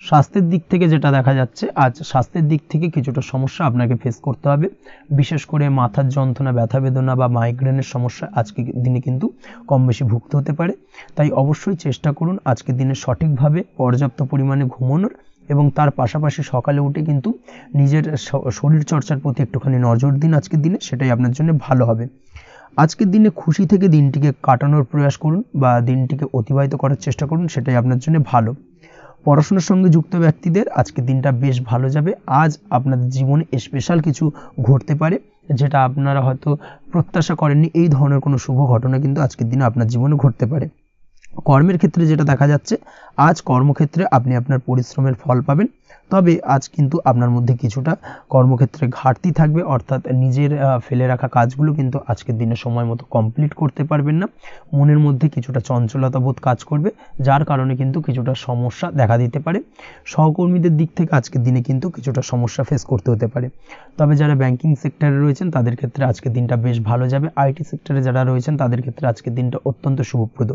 স্বাস্থ্যের দিক থেকে যেটা দেখা যাচ্ছে, আজ স্বাস্থ্যের দিক থেকে কিছুটা সমস্যা আপনাকে ফেস করতে হবে। বিশেষ করে মাথার যন্ত্রণা, ব্যথা বেদনা বা মাইগ্রেনের সমস্যা আজকে দিনে কিন্তু কম বেশি ভুগতে হতে পারে। তাই অবশ্যই চেষ্টা করুন আজকের দিনে সঠিকভাবে পর্যাপ্ত পরিমাণে ঘুমানোর, এবং তার পাশাপাশি সকালে উঠে কিন্তু নিজের শরীর চর্চার প্রতি একটুখানি নজর দিন আজকের দিনে, সেটাই আপনার জন্য ভালো হবে। আজকের দিনে খুশি থেকে দিনটিকে কাটানোর প্রয়াস করুন বা দিনটিকে অতিবাহিত করার চেষ্টা করুন, সেটাই আপনার জন্য ভালো। পড়াশোনার সঙ্গে যুক্ত ব্যক্তিদের আজকের দিনটা বেশ ভালো যাবে। আজ আপনাদের জীবনে স্পেশাল কিছু ঘটতে পারে, যেটা আপনারা হয়তো প্রত্যাশা করেননি। এই ধরনের কোনো শুভ ঘটনা কিন্তু আজকের দিনে আপনার জীবনে ঘটতে পারে। কর্মের ক্ষেত্রে যেটা দেখা যাচ্ছে, আজ কর্মক্ষেত্রে আপনি আপনার পরিশ্রমের ফল পাবেন। তবে আজ কিন্তু আপনার মধ্যে কিছুটা কর্মক্ষেত্রে ঘাটতি থাকবে, অর্থাৎ নিজের ফেলে রাখা কাজগুলো কিন্তু আজকের দিনে সময় মতো কমপ্লিট করতে পারবেন না। মনের মধ্যে কিছুটা চঞ্চলতা বোধ কাজ করবে, যার কারণে কিন্তু কিছুটা সমস্যা দেখা দিতে পারে। সহকর্মীদের দিক থেকে আজকের দিনে কিন্তু কিছুটা সমস্যা ফেস করতে হতে পারে। তবে যারা ব্যাংকিং সেক্টরে রয়েছেন তাদের ক্ষেত্রে আজকের দিনটা বেশ ভালো যাবে। আইটি সেক্টরে যারা রয়েছেন তাদের ক্ষেত্রে আজকের দিনটা অত্যন্ত শুভপ্রদ।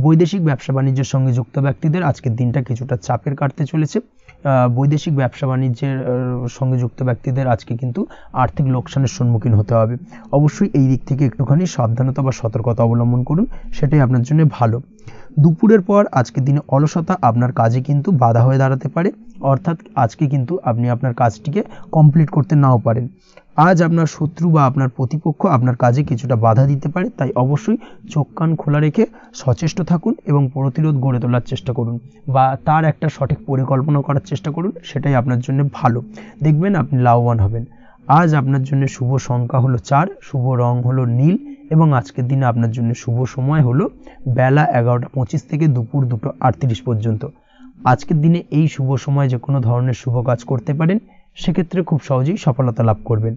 বৈদেশিক ব্যবসা বাণিজ্যের সঙ্গে যুক্ত ব্যক্তিদের আজকের দিনটা কিছুটা চাপের কাটতে চলেছে। বৈদেশিক ব্যবসা বাণিজ্যের সঙ্গে যুক্ত ব্যক্তিদের আজকে কিন্তু আর্থিক লোকসানের সম্মুখীন হতে হবে। অবশ্যই এই দিক থেকে একটুখানি সাবধানতা বা সতর্কতা অবলম্বন করুন, সেটাই আপনার জন্য ভালো। দুপুরের পর আজকের দিনে অলসতা আপনার কাজে কিন্তু বাধা হয়ে দাঁড়াতে পারে, অর্থাৎ আজকে কিন্তু আপনি আপনার কাজটিকে কমপ্লিট করতে নাও পারেন। আজ আপনার শত্রু বা আপনার প্রতিপক্ষ আপনার কাজে কিছুটা বাধা দিতে পারে, তাই অবশ্যই চোখ কান খোলা রেখে সচেষ্ট থাকুন এবং প্রতিরোধ গড়ে তোলার চেষ্টা করুন বা তার একটা সঠিক পরিকল্পনা করার চেষ্টা করুন, সেটাই আপনার জন্য ভালো। দেখবেন আপনি লাভবান হবেন। আজ আপনার জন্য শুভ সংখ্যা হলো 4, শুভ রং হলো নীল, এবং আজকের দিনে আপনার জন্য শুভ সময় হলো বেলা 11:25 থেকে দুপুর 2:38 পর্যন্ত। আজকের দিনে এই শুভ সময় যে কোনো ধরনের শুভ কাজ করতে পারেন, সেক্ষেত্রে খুব সহজেই সফলতা লাভ করবেন।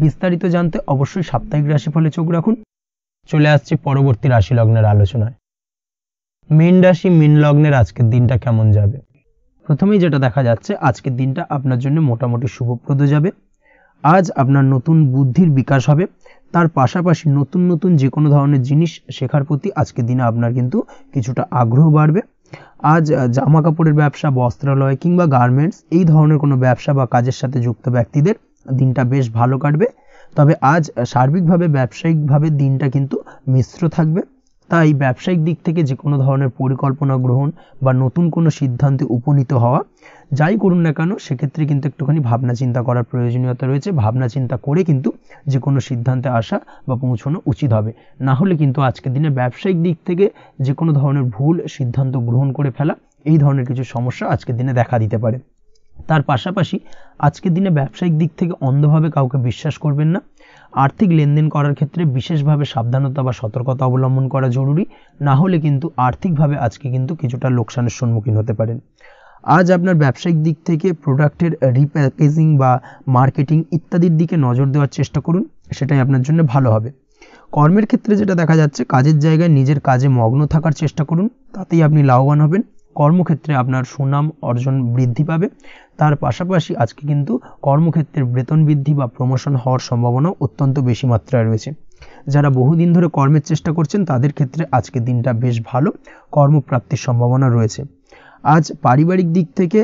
বিস্তারিত জানতে অবশ্যই সাপ্তাহিক রাশিফলে চোখ রাখুন। চলে আসছে পরবর্তী রাশি লগ্নের আলোচনায়। মীন রাশি, মীন লগ্নের আজকের দিনটা কেমন যাবে? প্রথমেই যেটা দেখা যাচ্ছে, আজকের দিনটা আপনার জন্য মোটামুটি শুভপ্রদ যাবে। আজ আপনার নতুন বুদ্ধির বিকাশ হবে, তার পাশাপাশি নতুন নতুন যে কোনো ধরনের জিনিস শেখার প্রতি আজকের দিনে আপনার কিন্তু কিছুটা আগ্রহ বাড়বে। আজ জামা কাপড়ের ব্যবসা, বস্ত্রালয় কিংবা গার্মেন্টস এই ধরনের কোনো ব্যবসা বা কাজের সাথে যুক্ত ব্যক্তিদের দিনটা বেশ ভালো কাটবে। তবে আজ সার্বিকভাবে ব্যবসায়িকভাবে দিনটা কিন্তু মিশ্র থাকবে, তাই ব্যবসায়িক দিক থেকে যে কোনো ধরনের পরিকল্পনা গ্রহণ বা নতুন কোনো সিদ্ধান্তে উপনীত হওয়া, যাই করুন না কেন সেক্ষেত্রে কিন্তু একটুখানি ভাবনা চিন্তা করার প্রয়োজনীয়তা রয়েছে। ভাবনা চিন্তা করে কিন্তু যে কোনো সিদ্ধান্তে আসা বা পৌঁছানো উচিত হবে, না হলে কিন্তু আজকের দিনে ব্যবসায়িক দিক থেকে যে কোনো ধরনের ভুল সিদ্ধান্ত গ্রহণ করে ফেলা, এই ধরনের কিছু সমস্যা আজকের দিনে দেখা দিতে পারে। তার পাশাপাশি আজকের দিনে ব্যবসায়িক দিক থেকে অন্ধভাবে কাউকে বিশ্বাস করবেন না। আর্থিক লেনদেন করার ক্ষেত্রে বিশেষভাবে সাবধানতা বা সতর্কতা অবলম্বন করা জরুরি, না হলে কিন্তু আর্থিকভাবে আজকে কিন্তু কিছুটা লোকসানের সম্মুখীন হতে পারেন। আজ আপনার ব্যবসায়িক দিক থেকে প্রোডাক্টের রিপ্যাকেজিং বা মার্কেটিং ইত্যাদির দিকে নজর দেওয়ার চেষ্টা করুন, সেটাই আপনার জন্য ভালো হবে। কর্মের ক্ষেত্রে যেটা দেখা যাচ্ছে, কাজের জায়গায় নিজের কাজে মগ্ন থাকার চেষ্টা করুন, তাতেই আপনি লাভবান হবেন। কর্মক্ষেত্রে আপনার সুনাম অর্জন বৃদ্ধি পাবে। তার পাশাপাশি আজকে কিন্তু কর্মক্ষেত্রের বেতন বৃদ্ধি বা প্রমোশন হওয়ার সম্ভাবনা অত্যন্ত বেশি মাত্রায় রয়েছে। যারা বহুদিন ধরে কর্মের চেষ্টা করছেন তাদের ক্ষেত্রে আজকের দিনটা বেশ ভালো, কর্মপ্রাপ্তির সম্ভাবনা রয়েছে। আজ পারিবারিক দিক থেকে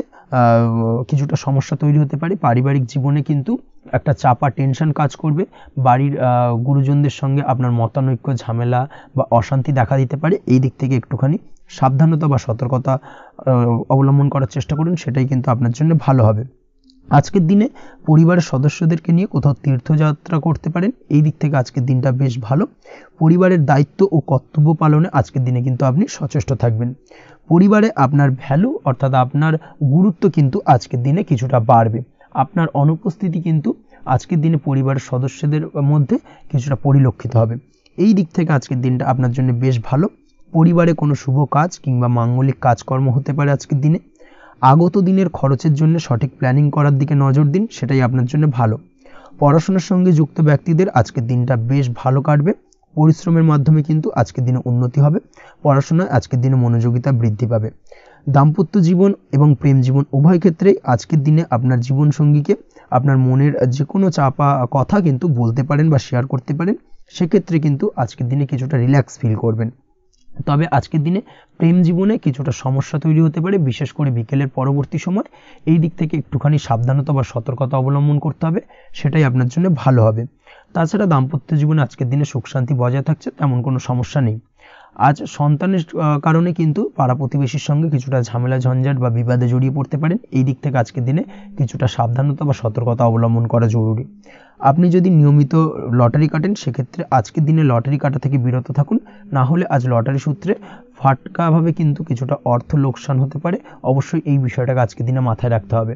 কিছুটা সমস্যা তৈরি হতে পারে। পারিবারিক জীবনে কিন্তু একটা চাপা টেনশন কাজ করবে। বাড়ির গুরুজনদের সঙ্গে আপনার মতানৈক্য, ঝামেলা বা অশান্তি দেখা দিতে পারে। এই দিক থেকে একটুখানি সাবধানতা বা সতর্কতা অবলম্বন করার চেষ্টা করুন, সেটাই কিন্তু আপনার জন্য ভালো হবে। আজকের দিনে পরিবারের সদস্যদেরকে নিয়ে কোথাও তীর্থযাত্রা করতে পারেন, এই দিক থেকে আজকের দিনটা বেশ ভালো। পরিবারের দায়িত্ব ও কর্তব্য পালনে আজকের দিনে কিন্তু আপনি সচেষ্ট থাকবেন। পরিবারে আপনার ভ্যালু অর্থাৎ আপনার গুরুত্ব কিন্তু আজকের দিনে কিছুটা বাড়বে। আপনার অনুপস্থিতি কিন্তু আজকের দিনে পরিবারের সদস্যদের মধ্যে কিছুটা পরিলক্ষিত হবে। এই দিক থেকে আজকের দিনটা আপনার জন্য বেশ ভালো। পরিবারে কোনো শুভ কাজ কিংবা মাঙ্গলিক কাজকর্ম হতে পারে আজকের দিনে। আগত দিনের খরচের জন্য সঠিক প্ল্যানিং করার দিকে নজর দিন, সেটাই আপনার জন্য ভালো। পড়াশোনার সঙ্গে যুক্ত ব্যক্তিদের আজকের দিনটা বেশ ভালো কাটবে। পরিশ্রমের মাধ্যমে কিন্তু আজকের দিনে উন্নতি হবে। পড়াশোনায় আজকের দিনে মনোযোগিতা বৃদ্ধি পাবে। দাম্পত্য জীবন এবং প্রেম জীবন উভয় ক্ষেত্রেই আজকের দিনে আপনার জীবনসঙ্গীকে আপনার মনের যে কোনো চাপা কথা কিন্তু বলতে পারেন বা শেয়ার করতে পারেন। সেক্ষেত্রে কিন্তু আজকের দিনে কিছুটা রিল্যাক্স ফিল করবেন। তবে আজকের দিনে প্রেম জীবনে কিছুটা সমস্যা তৈরি হতে পারে, বিশেষ করে বিকেলের পরবর্তী সময়। এই দিক থেকে একটুখানি সাবধানতা বা সতর্কতা অবলম্বন করতে হবে, সেটাই আপনার জন্য ভালো হবে। তাছাড়া দাম্পত্য জীবনে আজকের দিনে সুখ শান্তি বজায় থাকছে, তেমন কোনো সমস্যা নেই। আজ সন্তানের কারণে কিন্তু পাড়া প্রতিবেশীর সঙ্গে কিছুটা ঝামেলা ঝঞ্ঝাট বা বিবাদে জড়িয়ে পড়তে পারেন। এই দিক থেকে আজকের দিনে কিছুটা সাবধানতা বা সতর্কতা অবলম্বন করা জরুরি। আপনি যদি নিয়মিত লটারি কাটেন, সেক্ষেত্রে আজকের দিনে লটারি কাটা থেকে বিরত থাকুন, না হলে আজ লটারি সূত্রে ফাটকাভাবে কিন্তু কিছুটা অর্থ লোকসান হতে পারে। অবশ্যই এই বিষয়টাকে আজকের দিনে মাথায় রাখতে হবে।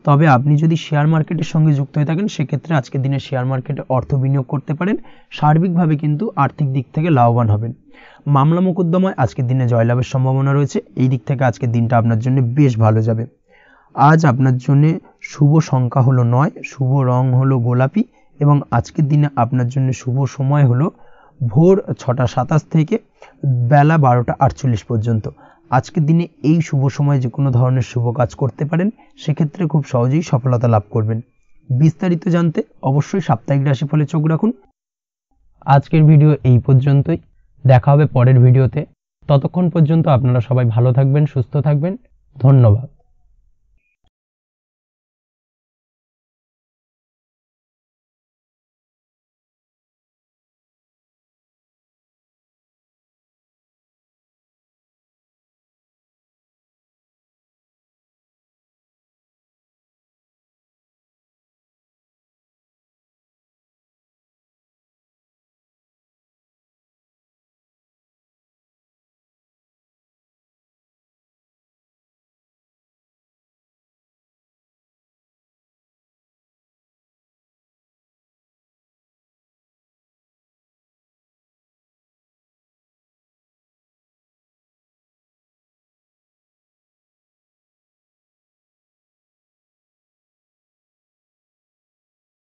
তবে আপনি যদি শেয়ার মার্কেটের সঙ্গে যুক্ত হয়ে থাকেন, সেক্ষেত্রে আজকের দিনে শেয়ার মার্কেটে অর্থ বিনিয়োগ করতে পারেন। সার্বিকভাবে কিন্তু আর্থিক দিক থেকে লাভবান হবেন। মামলা মোকদ্দমায় আজকের দিনে জয়লাভের সম্ভাবনা রয়েছে। এই দিক থেকে আজকের দিনটা আপনার জন্য বেশ ভালো যাবে। আজ আপনার জন্য শুভ সংখ্যা হলো 9, শুভ রং হলো গোলাপি এবং আজকের দিনে আপনার জন্য শুভ সময় হলো ভোর 6টা 27 থেকে বেলা 12টা 48 পর্যন্ত। আজকের দিনে এই শুভ সময় যে কোনো ধরনের শুভ কাজ করতে পারেন, সেক্ষেত্রে খুব সহজেই সফলতা লাভ করবেন। বিস্তারিত জানতে অবশ্যই সাপ্তাহিক রাশিফলে চোখ রাখুন। আজকের ভিডিও এই পর্যন্তই, দেখা হবে পরের ভিডিওতে। ততক্ষণ পর্যন্ত আপনারা সবাই ভালো থাকবেন, সুস্থ থাকবেন। ধন্যবাদ।